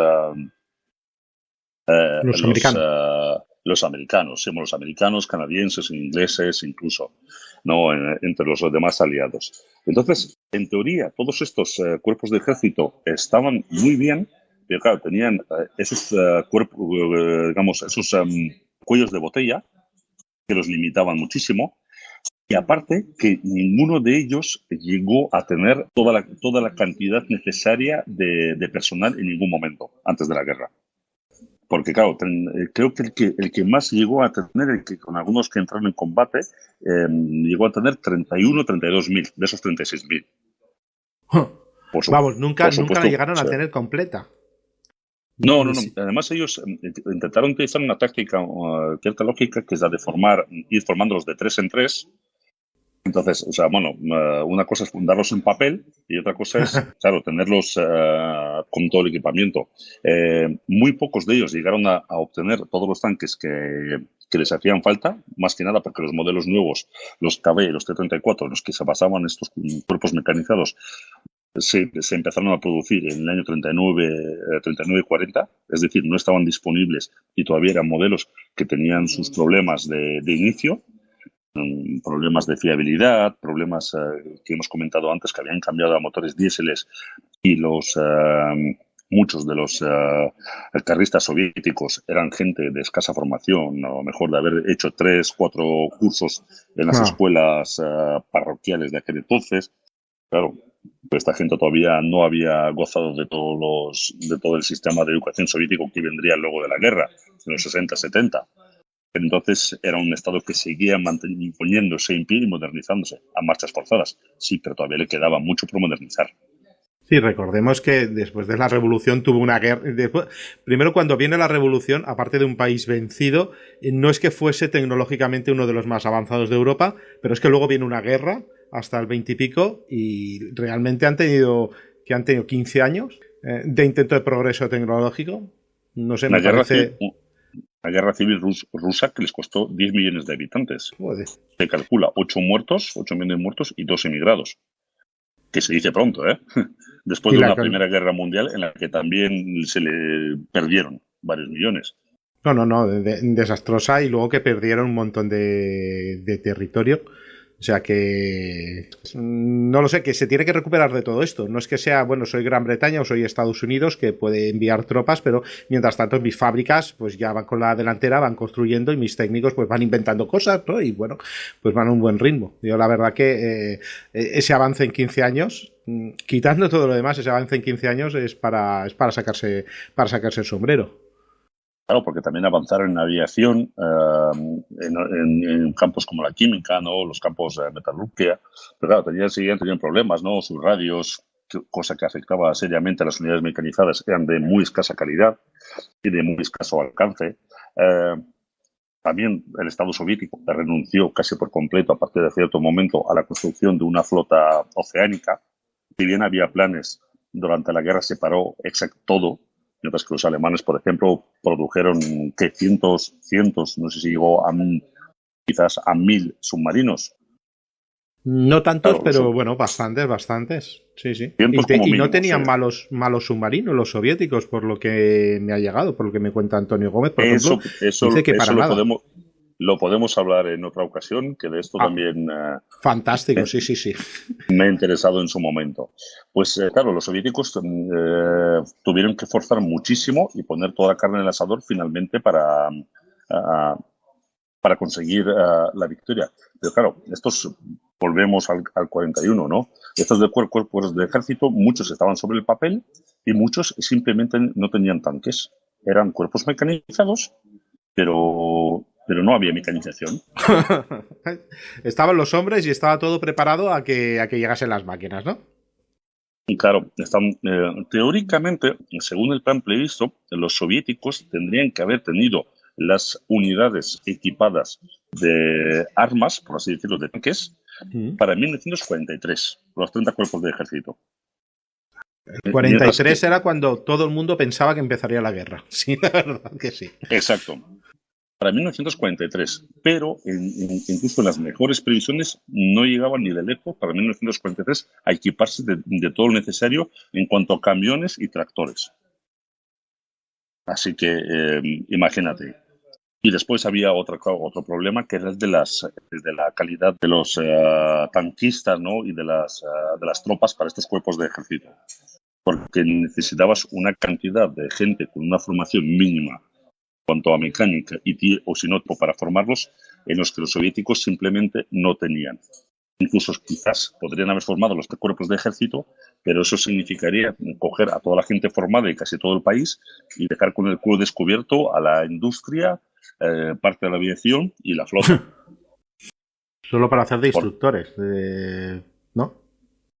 americanos. los americanos, sí, los americanos, canadienses, ingleses, incluso, ¿no? Entre los demás aliados. Entonces, en teoría, todos estos cuerpos de ejército estaban muy bien, pero claro, tenían esos cuerpos, digamos, esos cuellos de botella que los limitaban muchísimo. Y aparte, que ninguno de ellos llegó a tener toda la cantidad necesaria de personal en ningún momento antes de la guerra. Porque, claro, creo que el que más llegó a tener, con algunos que entraron en combate, llegó a tener 31, 32 mil de esos 36 mil. Vamos, nunca la Supuesto. llegaron a tener completa. No. Además, ellos intentaron utilizar una táctica, cierta lógica, que es la de ir formándolos de 3 en 3. Entonces, o sea, bueno, una cosa es fundarlos en papel y otra cosa es, claro, tenerlos con todo el equipamiento. Muy pocos de ellos llegaron a obtener todos los tanques que les hacían falta, más que nada porque los modelos nuevos, los KB, los T-34, los que se basaban en estos cuerpos mecanizados, se empezaron a producir en el año 39-40, es decir, no estaban disponibles y todavía eran modelos que tenían sus problemas de inicio. Problemas de fiabilidad, problemas que hemos comentado antes, que habían cambiado a motores diéseles y muchos de los carristas soviéticos eran gente de escasa formación, o mejor de haber hecho 3, 4 cursos en las escuelas parroquiales de aquel entonces. Claro, pues esta gente todavía no había gozado de todo el sistema de educación soviético que vendría luego de la guerra, en los 60, 70. Entonces era un Estado que seguía imponiéndose en pie y modernizándose a marchas forzadas. Sí, pero todavía le quedaba mucho por modernizar. Sí, recordemos que después de la revolución tuvo una guerra. Primero, cuando viene la revolución, aparte de un país vencido, no es que fuese tecnológicamente uno de los más avanzados de Europa, pero es que luego viene una guerra hasta el 20 y pico y realmente han tenido 15 años de intento de progreso tecnológico. No sé, me parece... La guerra civil rusa que les costó 10 millones de habitantes. Joder. Se calcula 8 millones muertos y 2 emigrados. Que se dice pronto, ¿eh? Después de una Primera Guerra Mundial en la que también se le perdieron varios millones. No, desastrosa, y luego que perdieron un montón de territorio. O sea que no lo sé, que se tiene que recuperar de todo esto. No es que sea, bueno, soy Gran Bretaña o soy Estados Unidos que puede enviar tropas, pero mientras tanto mis fábricas pues ya van con la delantera, van construyendo y mis técnicos pues van inventando cosas, ¿no? Y bueno, pues van a un buen ritmo. Yo la verdad que ese avance en 15 años, quitando todo lo demás, ese avance en 15 años es para sacarse el sombrero. Claro, porque también avanzaron en aviación, en campos como la química, ¿no? Los campos de metalurgia. Pero claro, seguían teniendo problemas, ¿no? Sus radios, cosa que afectaba seriamente a las unidades mecanizadas, eran de muy escasa calidad y de muy escaso alcance. También el Estado soviético renunció casi por completo, a partir de cierto momento, a la construcción de una flota oceánica, Si bien había planes, durante la guerra se paró exacto todo, mientras que los alemanes, por ejemplo, produjeron que cientos, no sé si llegó a quizás a 1000 submarinos. No tantos, Claro, pero bueno, bastantes. Sí, sí. Cientos como Y no mínimo, tenían sí. malos submarinos los soviéticos, por lo que me ha llegado, por lo que me cuenta Antonio Gómez, por ejemplo. Dice que para nada. Lo podemos hablar en otra ocasión, que de esto también fantástico, sí. me ha interesado en su momento. Pues claro, los soviéticos tuvieron que forzar muchísimo y poner toda la carne en el asador finalmente para conseguir la victoria. Pero claro, volvemos al 41, ¿no? Estos de cuerpos de ejército, muchos estaban sobre el papel y muchos simplemente no tenían tanques. Eran cuerpos mecanizados, pero no había mecanización. Estaban los hombres y estaba todo preparado a que llegasen las máquinas, ¿no? Y claro, teóricamente, según el plan previsto, los soviéticos tendrían que haber tenido las unidades equipadas de armas, por así decirlo, de tanques, para 1943, los 30 cuerpos de ejército. El 43 era cuando todo el mundo pensaba que empezaría la guerra. Sí, la verdad que sí. Exacto. Para 1943, pero incluso en las mejores previsiones no llegaban ni de lejos para 1943 a equiparse de todo lo necesario en cuanto a camiones y tractores. Así que imagínate. Y después había otro problema que era el de la calidad de los tanquistas, ¿no? Y de las tropas para estos cuerpos de ejército. Porque necesitabas una cantidad de gente con una formación mínima en cuanto a mecánica o si no, para formarlos, en los que los soviéticos simplemente no tenían. Incluso quizás podrían haber formado los cuerpos de ejército, pero eso significaría coger a toda la gente formada de casi todo el país y dejar con el culo descubierto a la industria, parte de la aviación y la flota. Solo para hacer de instructores, ¿no?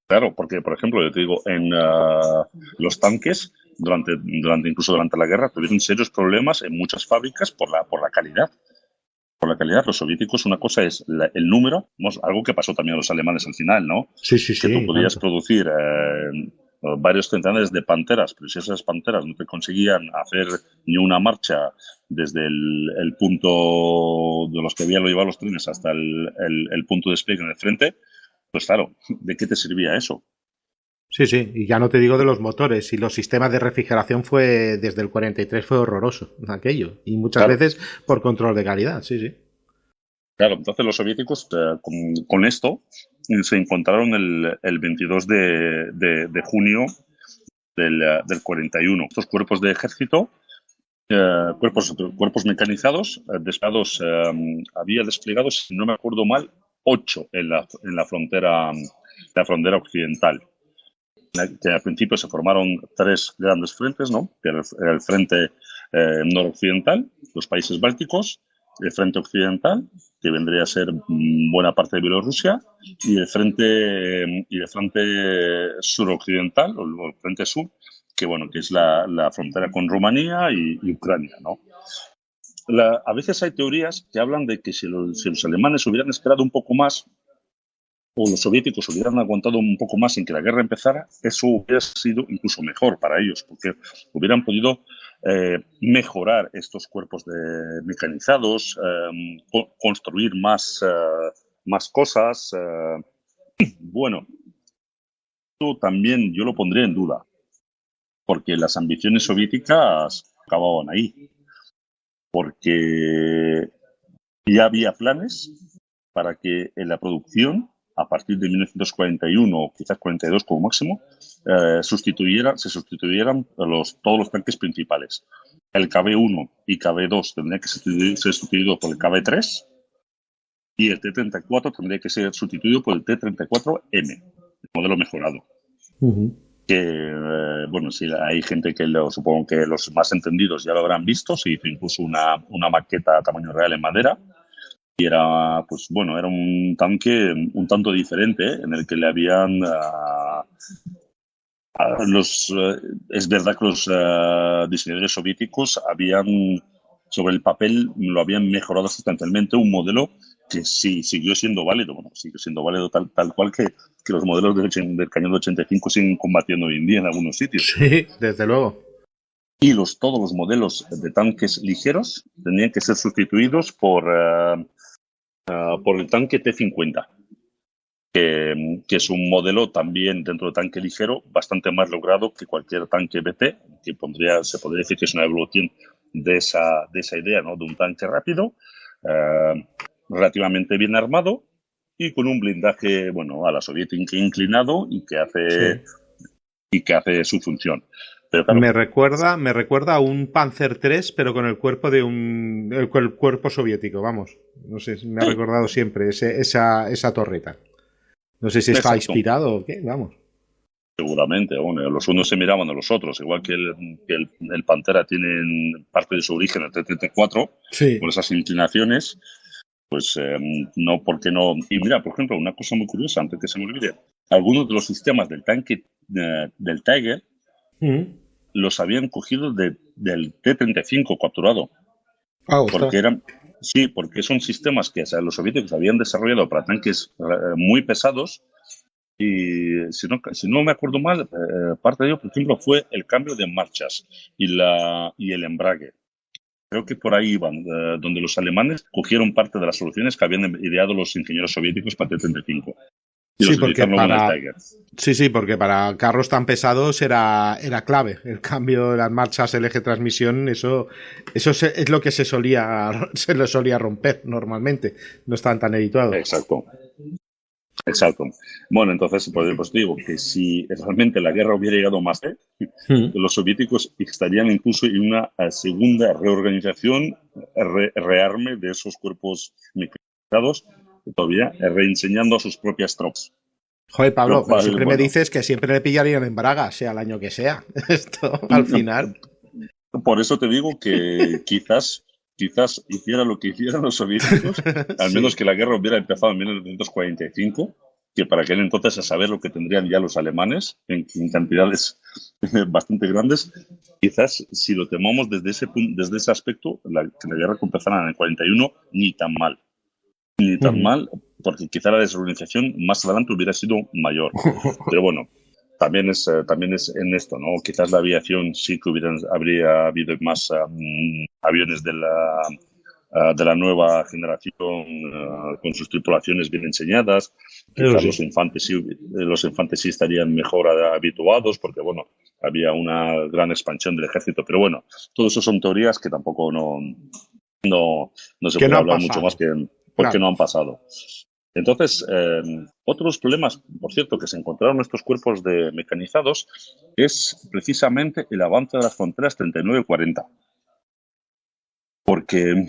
Claro, porque, por ejemplo, yo te digo, en los tanques, incluso durante la guerra, tuvieron serios problemas en muchas fábricas por la calidad. Por la calidad, los soviéticos, una cosa es el número, algo que pasó también a los alemanes al final, ¿no? Sí. Que tú podías producir varios centenares de panteras, pero si esas panteras no te conseguían hacer ni una marcha desde el punto de los que habían llevado los trenes hasta el punto de despliegue en el frente, pues claro, ¿de qué te servía eso? Sí, y ya no te digo de los motores, y los sistemas de refrigeración desde el 43 fue horroroso, aquello, y muchas veces por control de calidad, sí. Claro, entonces los soviéticos con esto se encontraron el 22 de junio del 41. Estos cuerpos de ejército, cuerpos mecanizados, había desplegados, si no me acuerdo mal, 8 en la frontera occidental. Que al principio se formaron 3 grandes frentes, ¿no? Que era el frente noroccidental, los países bálticos, el frente occidental, que vendría a ser buena parte de Bielorrusia, y el frente suroccidental, o el frente sur, que es la frontera con Rumanía y Ucrania, ¿no? A veces hay teorías que hablan de que si los alemanes hubieran esperado un poco más, o los soviéticos hubieran aguantado un poco más sin que la guerra empezara, eso hubiera sido incluso mejor para ellos, porque hubieran podido mejorar estos cuerpos mecanizados, construir más cosas. Bueno, esto también yo lo pondré en duda, porque las ambiciones soviéticas acababan ahí, porque ya había planes para que en la producción, a partir de 1941 o quizás 42 como máximo, se sustituyeran todos los tanques principales. El KB-1 y KB-2 tendrían que ser sustituidos por el KB-3 y el T-34 tendría que ser sustituido por el T-34M, el modelo mejorado. Que, sí, hay gente que supongo que los más entendidos ya lo habrán visto. Se hizo incluso una maqueta a tamaño real en madera. Y era, era un tanque un tanto diferente, en el que le habían es verdad que los diseñadores soviéticos sobre el papel lo habían mejorado sustancialmente, un modelo que sí siguió siendo válido, bueno, sigue siendo válido tal cual que los modelos del cañón de 85 siguen combatiendo hoy en día en algunos sitios. Sí, desde luego. Y todos los modelos de tanques ligeros tenían que ser sustituidos por el tanque T-50, que es un modelo también dentro del tanque ligero bastante más logrado que cualquier tanque BT, que se podría decir que es una evolución de esa idea, ¿no? De un tanque rápido, relativamente bien armado y con un blindaje, bueno, a la soviética inclinado y que hace su función. Pero claro, me recuerda a un Panzer III, pero con el cuerpo de el cuerpo soviético, vamos. No sé, me ha recordado siempre esa torreta. No sé si está inspirado o qué, vamos. Seguramente, bueno, los unos se miraban a los otros, igual que el Pantera tiene parte de su origen el T-34, sí, con esas inclinaciones, pues no, ¿por qué no? Y mira, por ejemplo, una cosa muy curiosa, antes que se me olvide, algunos de los sistemas del tanque del Tiger los habían cogido del T-35 capturado. Porque son sistemas que los soviéticos habían desarrollado para tanques muy pesados y, si no me acuerdo mal, parte de ello, por ejemplo, fue el cambio de marchas y el embrague. Creo que por ahí iban, donde los alemanes cogieron parte de las soluciones que habían ideado los ingenieros soviéticos para T-35. Porque para carros tan pesados era clave. El cambio de las marchas, el eje de transmisión, eso es lo que se lo solía romper normalmente. No estaban tan editados. Exacto. Bueno, entonces, pues te digo que si realmente la guerra hubiera llegado más los soviéticos estarían incluso en una segunda reorganización, rearme de esos cuerpos mecanizados, todavía reenseñando a sus propias tropas. Joder, Pablo, pero siempre me dices que siempre le pillarían en Braga, sea el año que sea. Esto, al final. Por eso te digo que quizás hiciera lo que hicieran los soviéticos, al menos que la guerra hubiera empezado en 1945, que para aquel entonces a saber lo que tendrían ya los alemanes en cantidades bastante grandes. Quizás si lo tomamos desde ese aspecto, que la guerra que empezara en el 41, ni tan mal, porque quizá la desorganización más adelante hubiera sido mayor. Pero bueno, también es en esto, ¿no? Quizás la aviación sí que habría habido más aviones de la nueva generación con sus tripulaciones bien enseñadas. Quizás los infantes sí estarían mejor habituados porque, bueno, había una gran expansión del ejército. Pero bueno, todo eso son teorías que tampoco no se puede hablar mucho más porque no han pasado. Entonces, otros problemas, por cierto, que se encontraron en estos cuerpos de mecanizados es precisamente el avance de las fronteras 39 y 40. Porque,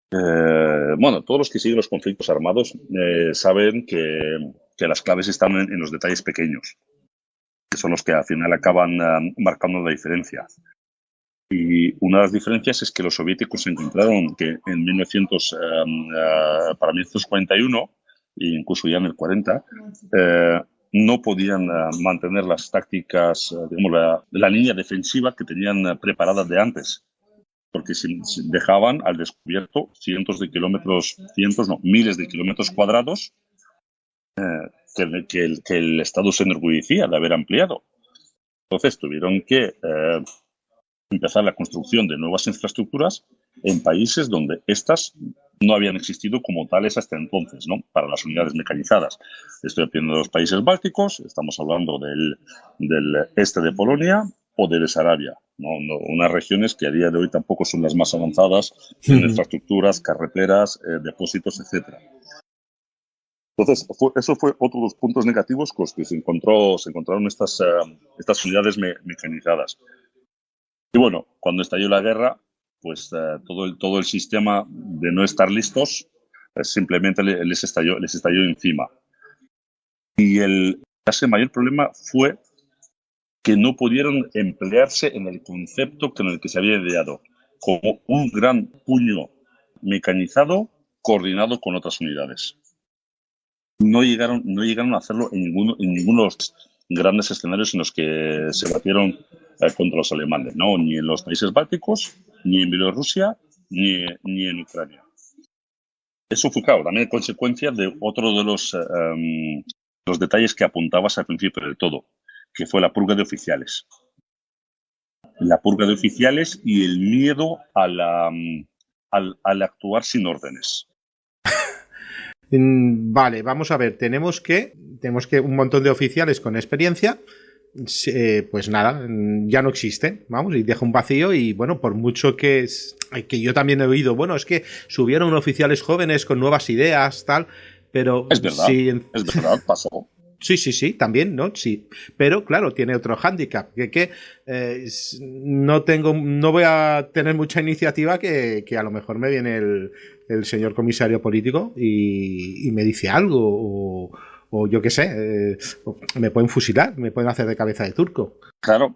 todos los que siguen los conflictos armados saben que las claves están en los detalles pequeños, que son los que al final acaban marcando la diferencia. Y una de las diferencias es que los soviéticos encontraron que en 1941 e incluso ya en el 40, no podían mantener las tácticas, la línea defensiva que tenían preparada de antes, porque si dejaban al descubierto miles de kilómetros cuadrados que el Estado se enorgullecía de haber ampliado. Entonces tuvieron que empezar la construcción de nuevas infraestructuras en países donde estas no habían existido como tales hasta entonces, ¿no? Para las unidades mecanizadas. Estoy hablando de los países bálticos, estamos hablando del este de Polonia o de Besarabia, ¿no? Unas regiones que a día de hoy tampoco son las más avanzadas en infraestructuras, carreteras, depósitos, etcétera. Entonces, eso fue otro de los puntos negativos con los que se encontraron estas unidades mecanizadas. Y bueno, cuando estalló la guerra, pues todo el sistema de no estar listos simplemente les estalló encima. Y casi el mayor problema fue que no pudieron emplearse en el concepto en el que se había ideado, como un gran puño mecanizado coordinado con otras unidades. No llegaron a hacerlo en ninguno de los grandes escenarios en los que se batieron contra los alemanes, ¿no? Ni en los países bálticos, ni en Bielorrusia, ni en Ucrania. Eso fue, claro, también consecuencia de otro de los detalles que apuntabas al principio del todo, que fue la purga de oficiales. La purga de oficiales y el miedo al actuar sin órdenes. Vale, vamos a ver, tenemos que un montón de oficiales con experiencia, pues nada, ya no existen, vamos, y deja un vacío. Y bueno, por mucho que yo también he oído, bueno, es que subieron oficiales jóvenes con nuevas ideas, tal, pero es verdad, sí, es verdad, pasó. Sí, también, ¿no? Sí, pero claro, tiene otro hándicap, que no voy a tener mucha iniciativa, que a lo mejor me viene el señor comisario político y me dice algo, o yo qué sé, me pueden fusilar, me pueden hacer de cabeza de turco. Claro,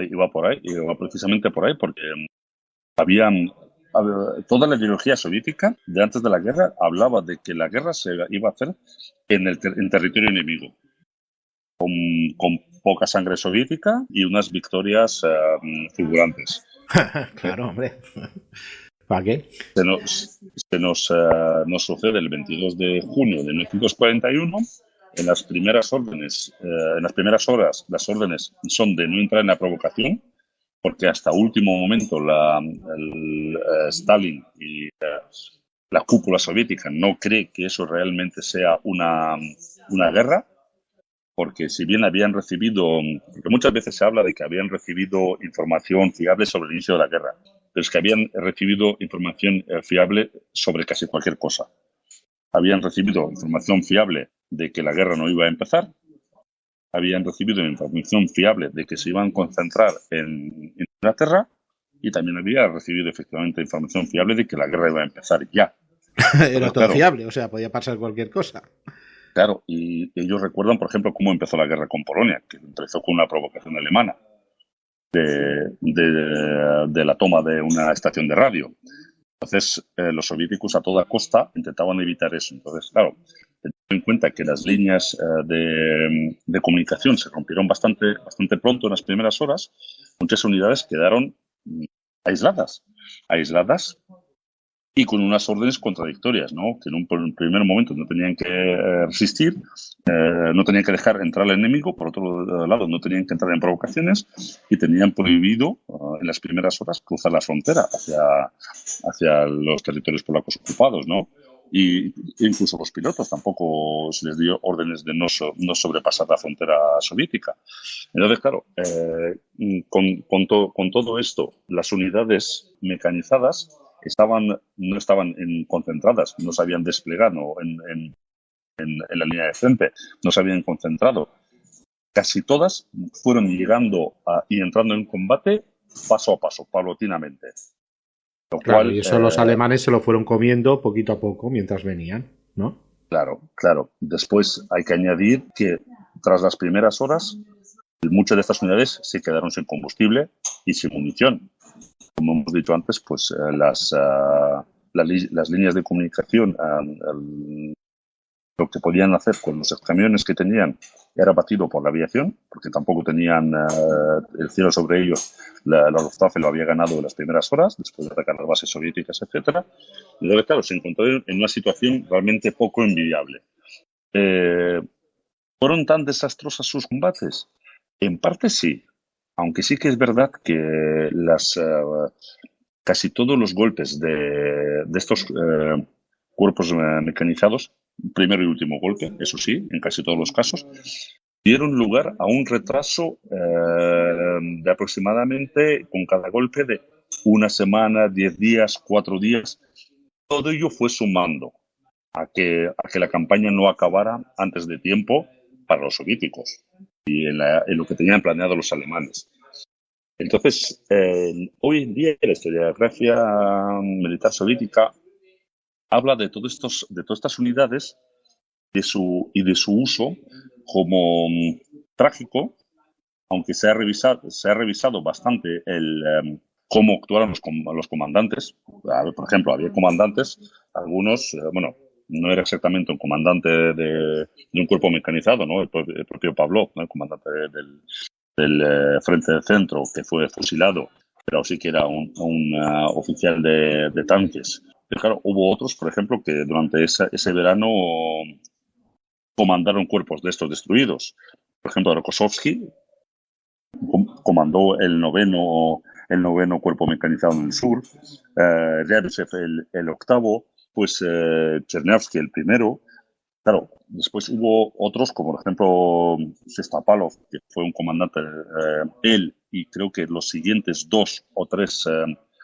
iba precisamente por ahí, porque habían toda la ideología soviética de antes de la guerra hablaba de que la guerra se iba a hacer en territorio enemigo, con poca sangre soviética y unas victorias figurantes. Claro, hombre. ¿Para qué? Nos sucede el 22 de junio de 1941. En las primeras órdenes, en las primeras horas, las órdenes son de no entrar en la provocación, porque hasta último momento Stalin y la cúpula soviética no cree que eso realmente sea una guerra, porque si bien habían recibido, porque muchas veces se habla de que habían recibido información fiable sobre el inicio de la guerra, pero es que habían recibido información fiable sobre casi cualquier cosa. Habían recibido información fiable de que la guerra no iba a empezar, habían recibido información fiable de que se iban a concentrar en Inglaterra, y también había recibido efectivamente información fiable de que la guerra iba a empezar ya. Era todo fiable, o sea, podía pasar cualquier cosa. Claro, y ellos recuerdan, por ejemplo, cómo empezó la guerra con Polonia, que empezó con una provocación alemana de la toma de una estación de radio. Entonces, los soviéticos a toda costa intentaban evitar eso. Entonces, claro, teniendo en cuenta que las líneas de comunicación se rompieron bastante pronto en las primeras horas, muchas unidades quedaron aisladas y con unas órdenes contradictorias, ¿no? Que en un primer momento no tenían que resistir, no tenían que dejar entrar al enemigo, por otro lado no tenían que entrar en provocaciones, y tenían prohibido en las primeras horas cruzar la frontera hacia los territorios polacos ocupados, ¿no? Y incluso los pilotos tampoco se les dio órdenes de no sobrepasar la frontera soviética. Entonces, claro, con todo esto, las unidades mecanizadas no estaban concentradas, no se habían desplegado en la línea de frente, no se habían concentrado. Casi todas fueron llegando y entrando en combate paso a paso, paulatinamente. Claro, y eso los alemanes se lo fueron comiendo poquito a poco mientras venían, ¿no? Claro. Después hay que añadir que tras las primeras horas, muchas de estas unidades se quedaron sin combustible y sin munición. Como hemos dicho antes, pues las líneas de comunicación, lo que podían hacer con los camiones que tenían era batido por la aviación, porque tampoco tenían el cielo sobre ellos. La Luftwaffe lo había ganado en las primeras horas, después de atacar las bases soviéticas, etc. Y luego, claro, se encontraron en una situación realmente poco envidiable. ¿Fueron tan desastrosas sus combates? En parte sí, aunque sí que es verdad que casi todos los golpes de estos cuerpos mecanizados, primero y último golpe, eso sí, en casi todos los casos, dieron lugar a un retraso de aproximadamente, con cada golpe, de una semana, 10 días, 4 días. Todo ello fue sumando a que la campaña no acabara antes de tiempo para los soviéticos y en lo que tenían planeado los alemanes. Entonces, hoy en día la historiografía militar soviética habla de todas estas unidades y de su uso como trágico, aunque se ha revisado bastante cómo actuaron los comandantes. Por ejemplo, había comandantes, algunos, no era exactamente un comandante de un cuerpo mecanizado, ¿no? El propio Pavlov, ¿no? El comandante del Frente de Centro, que fue fusilado, pero sí que era un oficial de tanques, Y claro, hubo otros, por ejemplo, que durante ese verano comandaron cuerpos de estos destruidos. Por ejemplo, Rokossovsky comandó el noveno cuerpo mecanizado en el sur, Ryabchev el octavo, pues Chernyavsky el primero. Claro, después hubo otros, como por ejemplo Sestapalov, que fue un comandante, él y creo que los siguientes 2 o 3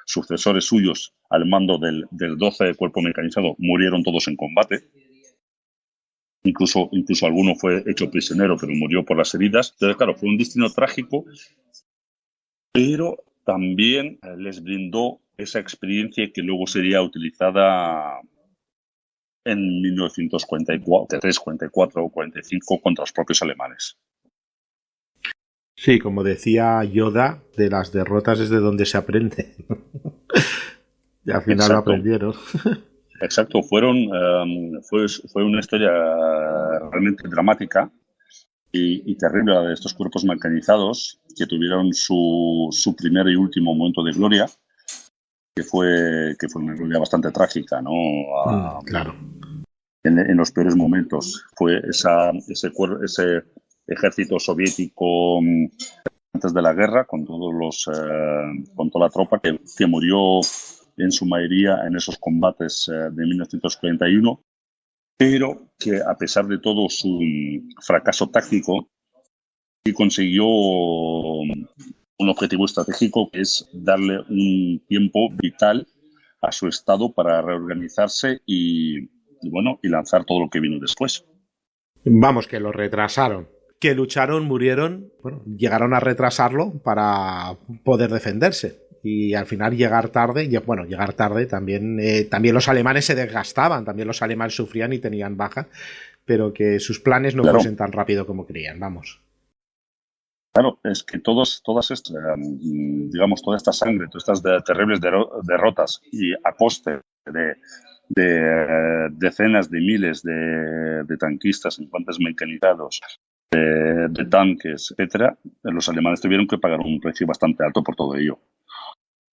sucesores suyos al mando del 12 cuerpo mecanizado murieron todos en combate. Incluso alguno fue hecho prisionero, pero murió por las heridas. Entonces, claro, fue un destino trágico, pero también les brindó esa experiencia que luego sería utilizada en 1943, 44 o 45 contra los propios alemanes. Sí, como decía Yoda, de las derrotas es de donde se aprende. Y al final lo aprendieron. Exacto, fue una historia realmente dramática y terrible la de estos cuerpos mecanizados que tuvieron su primer y último momento de gloria, que fue una gloria bastante trágica, ¿no? Claro. En los peores momentos fue ese ejército soviético antes de la guerra, con toda la tropa que murió en su mayoría en esos combates de 1941, pero que a pesar de todo su fracaso táctico, sí consiguió un objetivo estratégico, que es darle un tiempo vital a su estado para reorganizarse y lanzar todo lo que vino después. Vamos, que lo retrasaron. Que lucharon, murieron, llegaron a retrasarlo para poder defenderse. Y al final llegar tarde también los alemanes se desgastaban, también los alemanes sufrían y tenían baja, pero que sus planes no fuesen tan rápido como creían, vamos. Claro, es que toda esta sangre, todas estas terribles derrotas y a coste de decenas de miles de tanquistas, infantes mecanizados, de tanques, etcétera, los alemanes tuvieron que pagar un precio bastante alto por todo ello.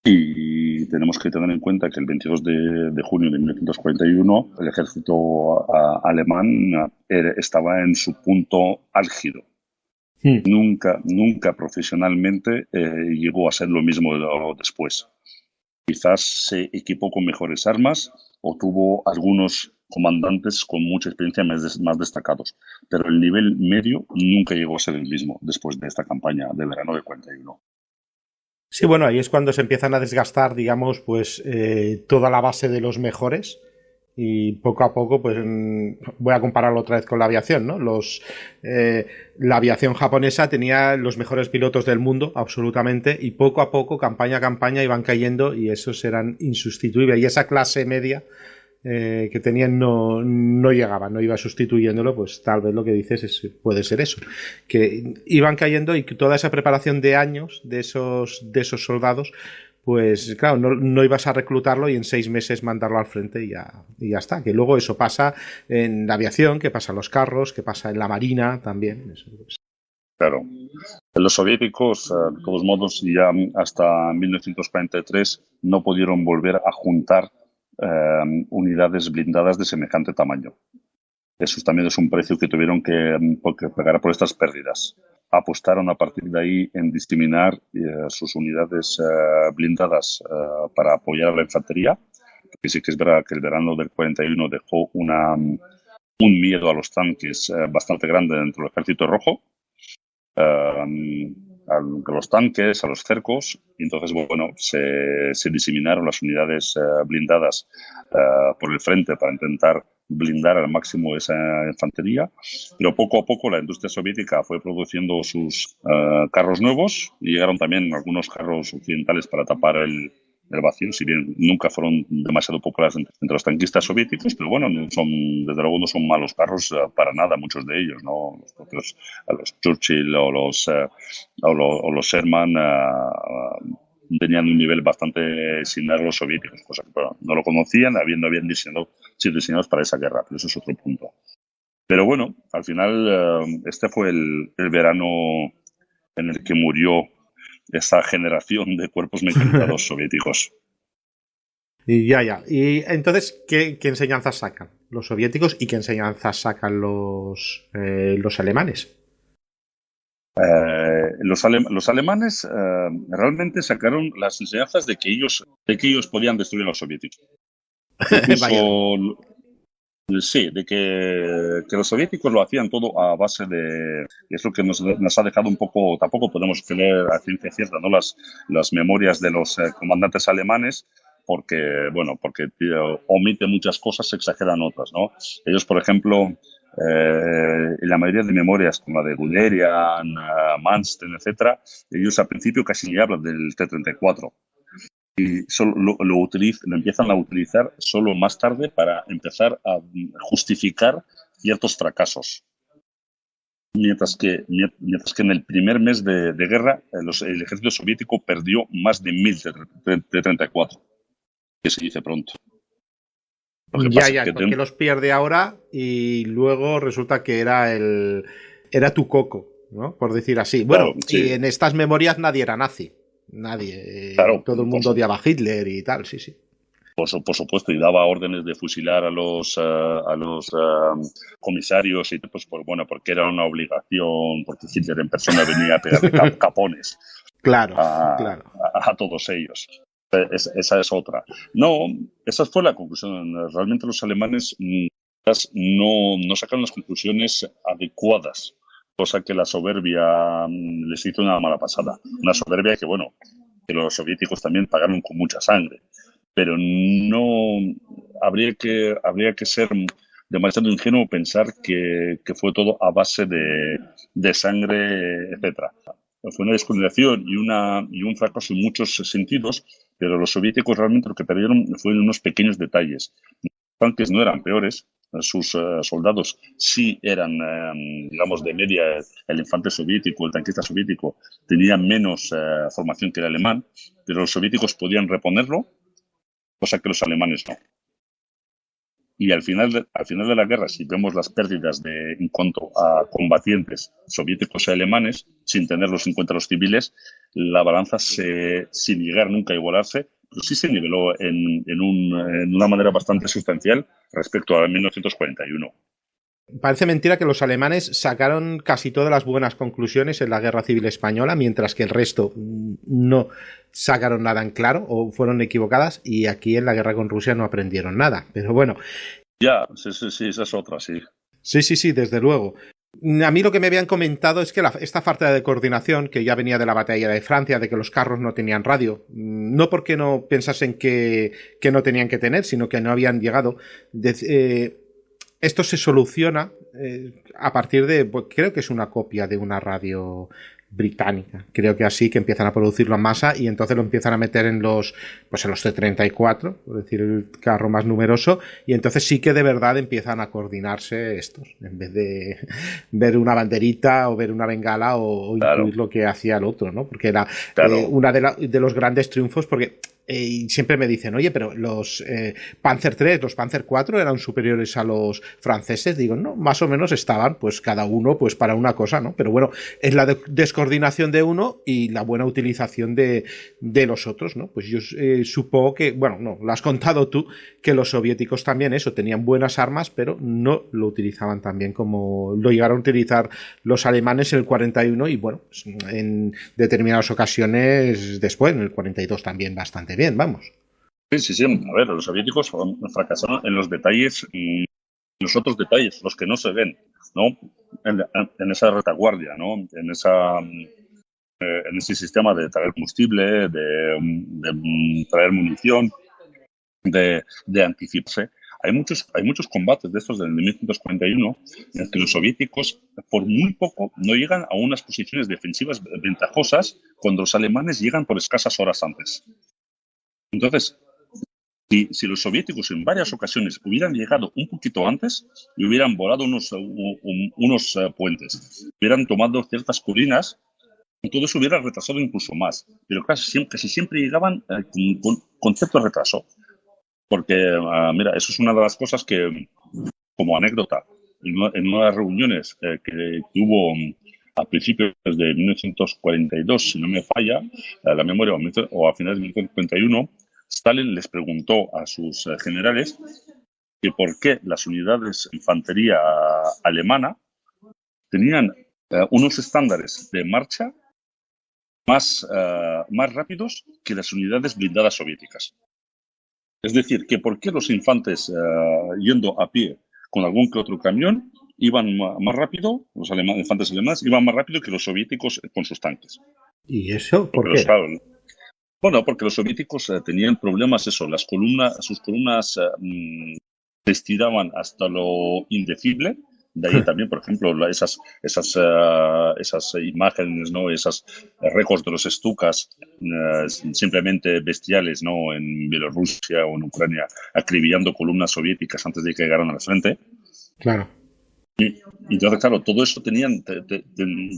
Y tenemos que tener en cuenta que el 22 de junio de 1941 el ejército alemán estaba en su punto álgido. Nunca profesionalmente llegó a ser lo mismo después. Quizás se equipó con mejores armas o tuvo algunos comandantes con mucha experiencia más destacados, pero el nivel medio nunca llegó a ser el mismo después de esta campaña de verano de 41. Sí, bueno, ahí es cuando se empiezan a desgastar, digamos, pues toda la base de los mejores y poco a poco, pues voy a compararlo otra vez con la aviación, ¿no? La aviación japonesa tenía los mejores pilotos del mundo, absolutamente, y poco a poco, campaña a campaña, iban cayendo y esos eran insustituibles. Y esa clase media que tenían no llegaba, no iba sustituyéndolo, pues tal vez lo que dices puede ser eso, que iban cayendo y que toda esa preparación de años de esos soldados, pues claro, no ibas a reclutarlo y en 6 meses mandarlo al frente y ya está, que luego eso pasa en la aviación, que pasa en los carros, que pasa en la marina también. Eso, pues. Claro. Los soviéticos, de todos modos, ya hasta 1943 no pudieron volver a juntar unidades blindadas de semejante tamaño. Eso también es un precio que tuvieron que pagar por estas pérdidas. Apostaron a partir de ahí en diseminar sus unidades blindadas para apoyar a la infantería, porque sí que es verdad que el verano del 41 dejó un miedo a los tanques bastante grande dentro del Ejército Rojo, a los tanques, a los cercos, y entonces se diseminaron las unidades blindadas por el frente para intentar blindar al máximo esa infantería, pero poco a poco la industria soviética fue produciendo sus carros nuevos y llegaron también algunos carros occidentales para tapar el vacío, si bien nunca fueron demasiado populares entre los tanquistas soviéticos, pero bueno, desde luego no son malos carros para nada, muchos de ellos, ¿no? Los Churchill o los Sherman tenían un nivel bastante similar a los soviéticos, cosa que no lo conocían, habían sido diseñados para esa guerra, pero eso es otro punto. Pero bueno, al final este fue el verano en el que murió esta generación de cuerpos mecanizados soviéticos. Y ya. Y entonces, ¿qué enseñanzas sacan los soviéticos y qué enseñanzas sacan los alemanes? Los alemanes realmente sacaron las enseñanzas de que ellos podían destruir a los soviéticos. Vaya. Incluso, sí, de que los soviéticos lo hacían todo a base de... Es lo que nos ha dejado un poco... Tampoco podemos creer a ciencia cierta, ¿no? Las memorias de los comandantes alemanes, porque omite muchas cosas, exageran otras, ¿no? Ellos, por ejemplo, en la mayoría de memorias, como la de Guderian, Manstein, etcétera, ellos al principio casi ni hablan del T-34. Y solo lo empiezan a utilizar solo más tarde para empezar a justificar ciertos fracasos. Mientras que en el primer mes de guerra el ejército soviético perdió más de 1000 T-34, que se dice pronto. ¿Por qué los pierde ahora y luego resulta que era tu coco, ¿no? Por decir así. Bueno, claro, sí. Y en estas memorias nadie era nazi. Nadie. Claro, todo el mundo odiaba a Hitler y tal, sí. Por supuesto, y daba órdenes de fusilar a los comisarios, y pues porque era una obligación, porque Hitler en persona venía a pegarle capones. Claro. A todos ellos. Esa es otra. No, esa fue la conclusión. Realmente los alemanes no sacan las conclusiones adecuadas, cosa que la soberbia les hizo una mala pasada. Una soberbia que los soviéticos también pagaron con mucha sangre. Pero no habría que ser demasiado ingenuo pensar que fue todo a base de sangre, etcétera. Fue una descoordinación y un fracaso en muchos sentidos, pero los soviéticos realmente lo que perdieron fueron unos pequeños detalles. Los tanques no eran peores, sus soldados sí eran, digamos, de media. El infante soviético, el tanquista soviético, tenía menos formación que el alemán, pero los soviéticos podían reponerlo, cosa que los alemanes no. Y al final de la guerra, si vemos las pérdidas en cuanto a combatientes soviéticos y alemanes, sin tenerlos en cuenta los civiles, la balanza, sin llegar nunca a igualarse, pero sí se niveló en una manera bastante sustancial respecto a 1941. Parece mentira que los alemanes sacaron casi todas las buenas conclusiones en la Guerra Civil Española, mientras que el resto no sacaron nada en claro o fueron equivocadas, y aquí en la guerra con Rusia no aprendieron nada. Pero bueno. Ya, sí, esa es otra, sí. Sí, desde luego. A mí lo que me habían comentado es que esta falta de coordinación, que ya venía de la batalla de Francia, de que los carros no tenían radio, no porque no pensasen que no tenían que tener, sino que no habían llegado. Esto se soluciona a partir de, creo que es una copia de una radio británica, creo que así, que empiezan a producirlo en masa y entonces lo empiezan a meter en los T-34, por decir el carro más numeroso, y entonces sí que de verdad empiezan a coordinarse estos, en vez de ver una banderita o ver una bengala o incluir lo que hacía el otro, ¿no? Porque era una de los grandes triunfos, porque siempre me dicen, oye, pero los Panzer III, los Panzer IV eran superiores a los franceses. Digo, no, más o menos estaban, pues cada uno pues para una cosa, ¿no? Pero bueno, es la descoordinación de uno y la buena utilización de los otros, ¿no? Pues yo supongo que, bueno, no, lo has contado tú, que los soviéticos también tenían buenas armas, pero no lo utilizaban tan bien como lo llegaron a utilizar los alemanes en el 41 y bueno, pues, en determinadas ocasiones después, en el 42 también bastante bien, vamos. Sí. A ver, los soviéticos fracasaron en los detalles, y los otros detalles, los que no se ven, ¿no? En esa retaguardia, ¿no? En ese sistema de traer combustible, de traer munición, de anticiparse. Hay muchos combates de estos del 1941 en los que los soviéticos, por muy poco, no llegan a unas posiciones defensivas ventajosas cuando los alemanes llegan por escasas horas antes. Entonces, si los soviéticos en varias ocasiones hubieran llegado un poquito antes y hubieran volado unos puentes, hubieran tomado ciertas colinas, todo eso hubiera retrasado incluso más. Pero casi siempre llegaban con cierto retraso. Porque, mira, eso es una de las cosas que, como anécdota, en unas reuniones que hubo a principios de 1942, si no me falla la memoria, o a finales de 1941, Stalin les preguntó a sus generales que por qué las unidades de infantería alemana tenían unos estándares de marcha más rápidos que las unidades blindadas soviéticas. Es decir, que por qué los infantes yendo a pie con algún que otro camión iban más rápido, los infantes alemanes iban más rápido que los soviéticos con sus tanques. ¿Y eso por Porque qué? bueno, porque los soviéticos tenían problemas, sus columnas se estiraban hasta lo indecible. De ahí también, por ejemplo, esas imágenes, ¿no? Esos récords de los Stukas simplemente bestiales, ¿no? En Bielorrusia o en Ucrania, acribillando columnas soviéticas antes de que llegaran al frente. Claro. Y entonces, claro, todo eso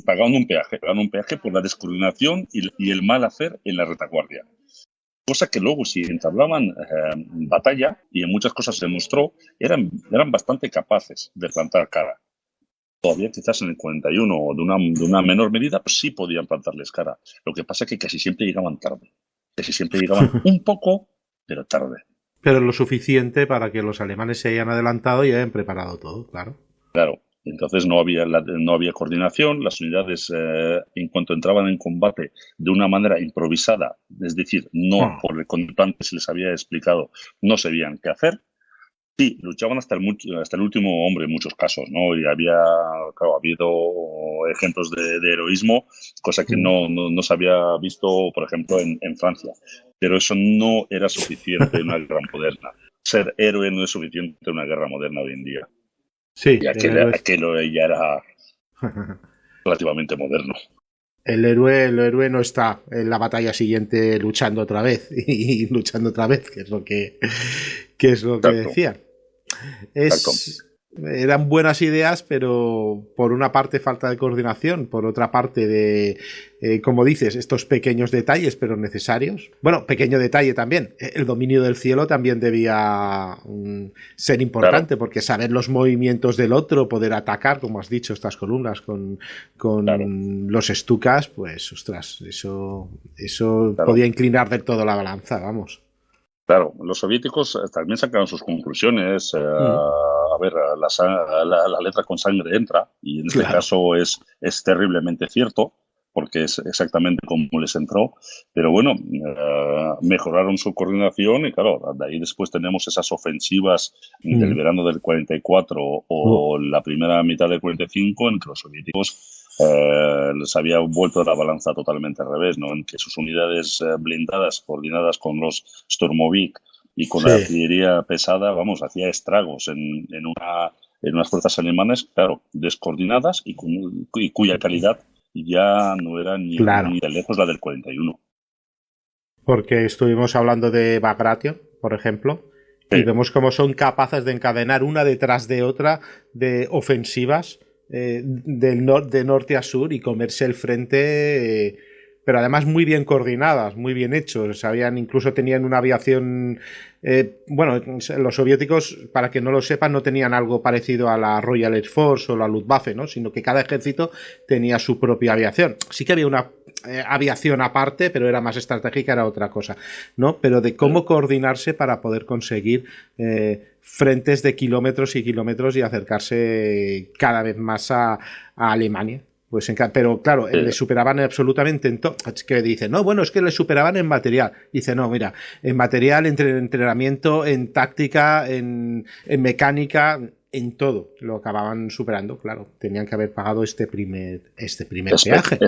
pagaban un peaje por la descoordinación y el mal hacer en la retaguardia. Cosa que luego, si entablaban batalla, y en muchas cosas se demostró, eran bastante capaces de plantar cara. Todavía quizás en el 41 o de una menor medida, pues sí podían plantarles cara. Lo que pasa es que casi siempre llegaban tarde. Casi siempre llegaban un poco, pero tarde. Pero lo suficiente para que los alemanes se hayan adelantado y hayan preparado todo, claro. Claro. Entonces no había coordinación, las unidades en cuanto entraban en combate de una manera improvisada, es decir, no por el antes se les había explicado, no sabían qué hacer. Sí, luchaban hasta el último hombre en muchos casos, ¿no? Y ha habido ejemplos de heroísmo, cosa que no se había visto, por ejemplo, en Francia. Pero eso no era suficiente en una guerra moderna. Ser héroe no es suficiente en una guerra moderna hoy en día. Sí, Y aquello ya era relativamente moderno. El héroe no está en la batalla siguiente luchando otra vez y luchando otra vez, que es lo que decían. Eran buenas ideas, pero por una parte falta de coordinación, por otra parte como dices, estos pequeños detalles, pero necesarios. Bueno, pequeño detalle también, el dominio del cielo también debía ser importante, porque saber los movimientos del otro, poder atacar, como has dicho, estas columnas con los Stukas, pues, ostras, eso podía inclinar del todo la balanza, vamos. Claro, los soviéticos también sacaron sus conclusiones. A ver, la letra con sangre entra, y en este caso es terriblemente cierto, porque es exactamente como les entró. Pero bueno, mejoraron su coordinación y claro, de ahí después tenemos esas ofensivas del verano del 44 o la primera mitad del 45 en que los soviéticos les había vuelto la balanza totalmente al revés, ¿no? En que sus unidades blindadas, coordinadas con los Stormovik y con la artillería pesada, hacía estragos en unas fuerzas alemanas, claro, descoordinadas y cuya calidad ya no era ni de lejos la del 41. Porque estuvimos hablando de Bagration, por ejemplo, y vemos cómo son capaces de encadenar una detrás de otra de ofensivas de norte a sur y comerse el frente, pero además muy bien coordinadas, muy bien hechos. Incluso tenían una aviación. Los soviéticos, para que no lo sepan, no tenían algo parecido a la Royal Air Force o la Luftwaffe, ¿no? Sino que cada ejército tenía su propia aviación. Sí que había una aviación aparte, pero era más estratégica, era otra cosa, ¿no? Pero de cómo coordinarse para poder conseguir frentes de kilómetros y kilómetros y acercarse cada vez más a Alemania. Pero claro, le superaban absolutamente en todo. Es que dice, no, bueno, es que le superaban en material. Dice, no, mira, en material, en entrenamiento, en táctica, en mecánica, en todo lo acababan superando. Claro, tenían que haber pagado este primer peaje.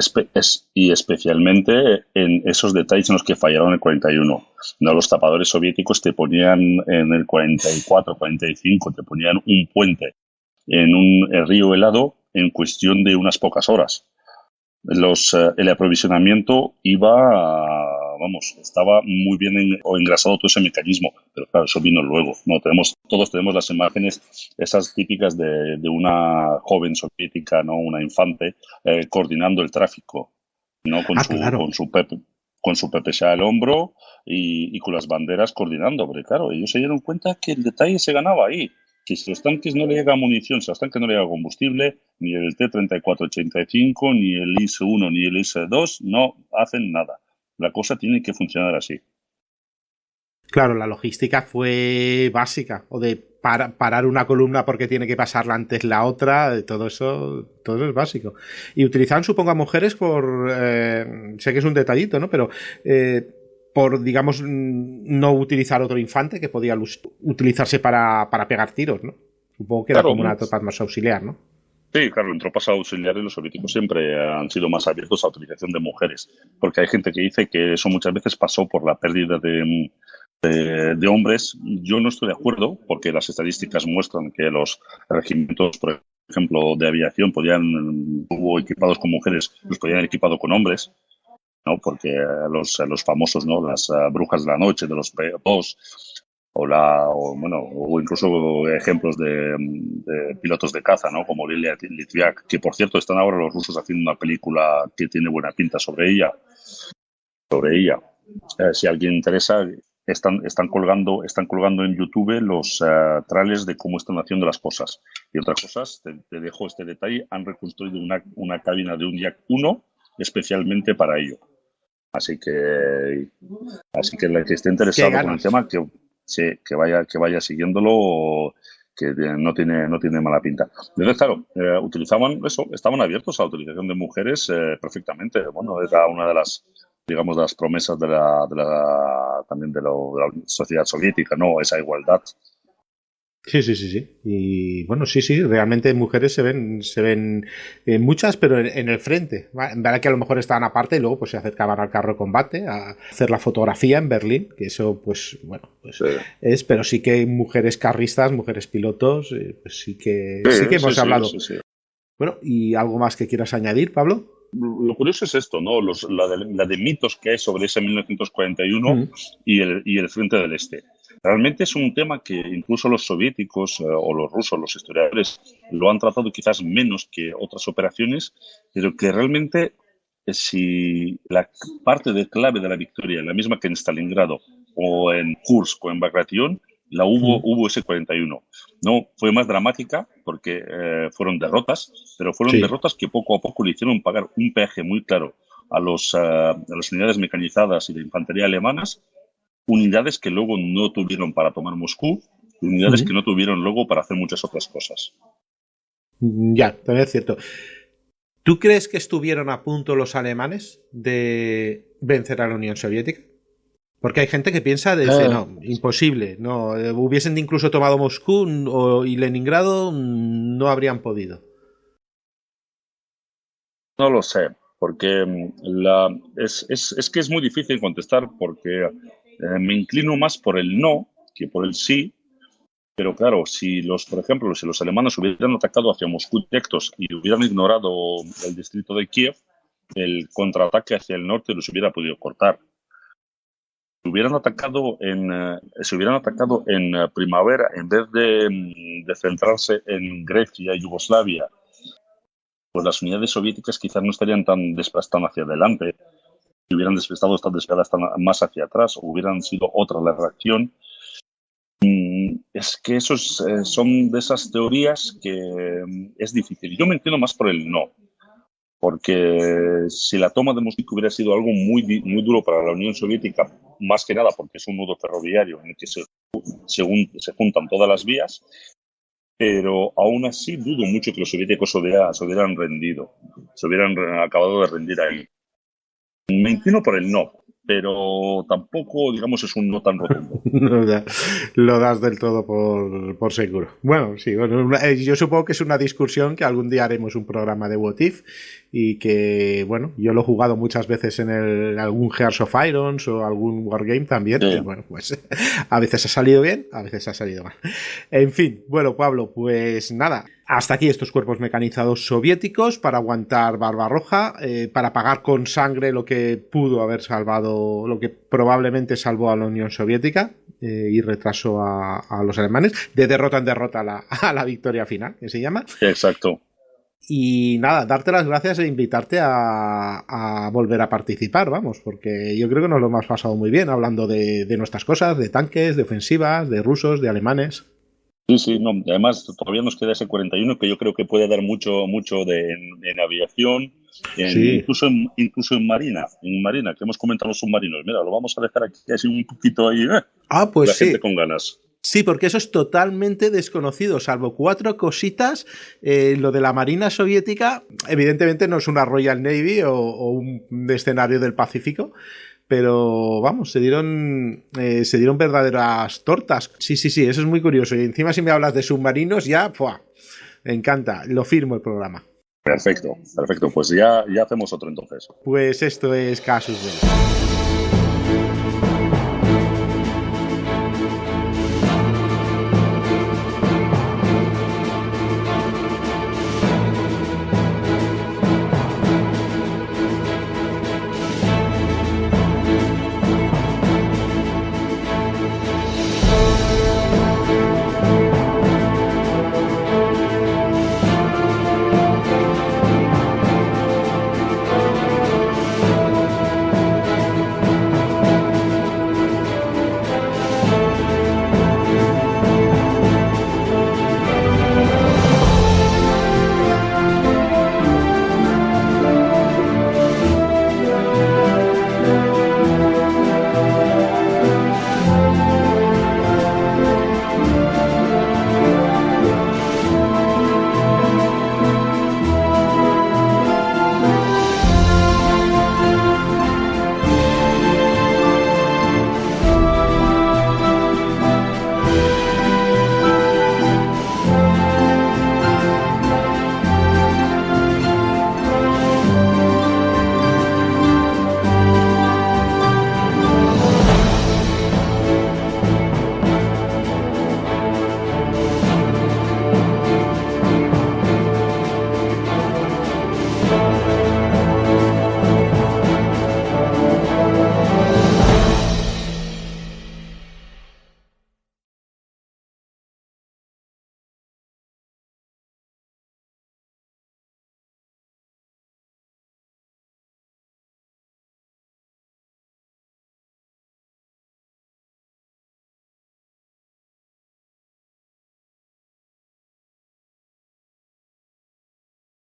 Y especialmente en esos detalles en los que fallaron en el 41. No, los tapadores soviéticos te ponían en el 44, 45, te ponían un puente en un río helado en cuestión de unas pocas horas. El aprovisionamiento estaba muy bien engrasado todo ese mecanismo, pero claro, eso vino luego. Todos tenemos las imágenes, esas típicas de una joven soviética, ¿no? Una infante, coordinando el tráfico, ¿no? Con su PPSA al hombro y con las banderas coordinando, porque claro, ellos se dieron cuenta que el detalle se ganaba ahí. Que si los tanques no le llega munición, si a los tanques no le llega combustible, ni el T-34-85, ni el IS-1, ni el IS-2 no hacen nada. La cosa tiene que funcionar así. Claro, la logística fue básica, o de parar una columna porque tiene que pasarla antes la otra, todo eso es básico. Y utilizaban, supongo, a mujeres por, sé que es un detallito, ¿no? Pero por, digamos, no utilizar otro infante que podía utilizarse para pegar tiros, ¿no? Supongo que era como una tropa más auxiliar, ¿no? Sí, claro, en tropas auxiliares los soviéticos siempre han sido más abiertos a la utilización de mujeres, porque hay gente que dice que eso muchas veces pasó por la pérdida de hombres. Yo no estoy de acuerdo, porque las estadísticas muestran que los regimientos, por ejemplo, de aviación hubo equipados con mujeres, los podían haber equipado con hombres, ¿no? Porque los famosos, ¿no? Las brujas de la noche, de los P2, o incluso ejemplos de pilotos de caza, ¿no? Como Lilia Litviak, que por cierto están ahora los rusos haciendo una película que tiene buena pinta sobre ella. Si a alguien interesa, están colgando en YouTube los trailers de cómo están haciendo las cosas. Y otras cosas, te dejo este detalle, han reconstruido una cabina de un Yak 1 especialmente para ello. Así que el que esté interesado con el tema, que vaya siguiéndolo, que no tiene mala pinta. Entonces, claro, utilizaban eso, estaban abiertos a la utilización de mujeres perfectamente. Bueno, era una de las, digamos, de las promesas también de la sociedad soviética, ¿no? Esa igualdad. Sí. Y bueno, sí, realmente mujeres se ven muchas, pero en el frente. Verdad que a lo mejor estaban aparte y luego pues se acercaban al carro de combate a hacer la fotografía en Berlín, que eso pues bueno, pues sí. Pero sí que hay mujeres carristas, mujeres pilotos, pues sí que hemos hablado. Sí. Bueno, ¿y algo más que quieras añadir, Pablo? Lo curioso es esto, ¿no? La de mitos que hay sobre ese 1941 y el Frente del Este. Realmente es un tema que incluso los soviéticos o los rusos, los historiadores, lo han tratado quizás menos que otras operaciones, pero que realmente si la parte de clave de la victoria, la misma que en Stalingrado o en Kursk o en Bagration, hubo ese 41. No fue más dramática porque fueron derrotas, pero fueron derrotas que poco a poco le hicieron pagar un peaje muy claro a las unidades mecanizadas y de infantería alemanas, unidades que luego no tuvieron para tomar Moscú, unidades que no tuvieron luego para hacer muchas otras cosas. Ya, también es cierto. ¿Tú crees que estuvieron a punto los alemanes de vencer a la Unión Soviética? Porque hay gente que piensa no, imposible, no, hubiesen incluso tomado Moscú y Leningrado, no habrían podido. No lo sé, porque es que es muy difícil contestar, porque me inclino más por el no que por el sí, pero claro, por ejemplo, si los alemanes hubieran atacado hacia Moscú directos y hubieran ignorado el distrito de Kiev, el contraataque hacia el norte los hubiera podido cortar. Si hubieran atacado en primavera, en vez de centrarse en Grecia y Yugoslavia, pues las unidades soviéticas quizás no estarían tan desplazadas hacia adelante, si hubieran estado desplazadas más hacia atrás, o hubieran sido otra la reacción. Es que esos son de esas teorías que es difícil. Yo me entiendo más por el no, porque si la toma de Moscú hubiera sido algo muy, muy duro para la Unión Soviética, más que nada porque es un nudo ferroviario en el que se juntan todas las vías, pero aún así dudo mucho que los soviéticos se hubieran rendido, se hubieran acabado de rendir ahí. Me inclino por el no, pero tampoco, digamos, es un no tan rotundo. Lo das del todo por seguro. Bueno, sí, yo supongo que es una discusión que algún día haremos un programa de What If, y que, bueno, yo lo he jugado muchas veces en algún Hearts of Irons o algún Wargame también, y bueno, pues a veces ha salido bien, a veces ha salido mal. En fin, bueno, Pablo, pues nada, hasta aquí estos cuerpos mecanizados soviéticos para aguantar Barbarroja, para pagar con sangre lo que pudo haber salvado, lo que probablemente salvó a la Unión Soviética y retrasó a los alemanes, de derrota en derrota a la victoria final, que se llama. Exacto. Y nada, darte las gracias e invitarte a volver a participar, vamos, porque yo creo que nos lo hemos pasado muy bien hablando de nuestras cosas, de tanques, de ofensivas, de rusos, de alemanes. Sí, sí, no, además todavía nos queda ese 41 que yo creo que puede dar mucho en aviación, Sí. incluso en marina, que hemos comentado los submarinos. Mira, lo vamos a dejar aquí así un poquito ahí, Pues la sí. gente con ganas. Sí, porque eso es totalmente desconocido, salvo 4 cositas. Lo de la Marina Soviética, evidentemente no es una Royal Navy o un escenario del Pacífico, pero vamos, se dieron verdaderas tortas. Sí, eso es muy curioso. Y encima si me hablas de submarinos, ya, ¡fua! Me encanta, lo firmo el programa. Perfecto. Pues ya hacemos otro entonces. Pues esto es Casus Belli.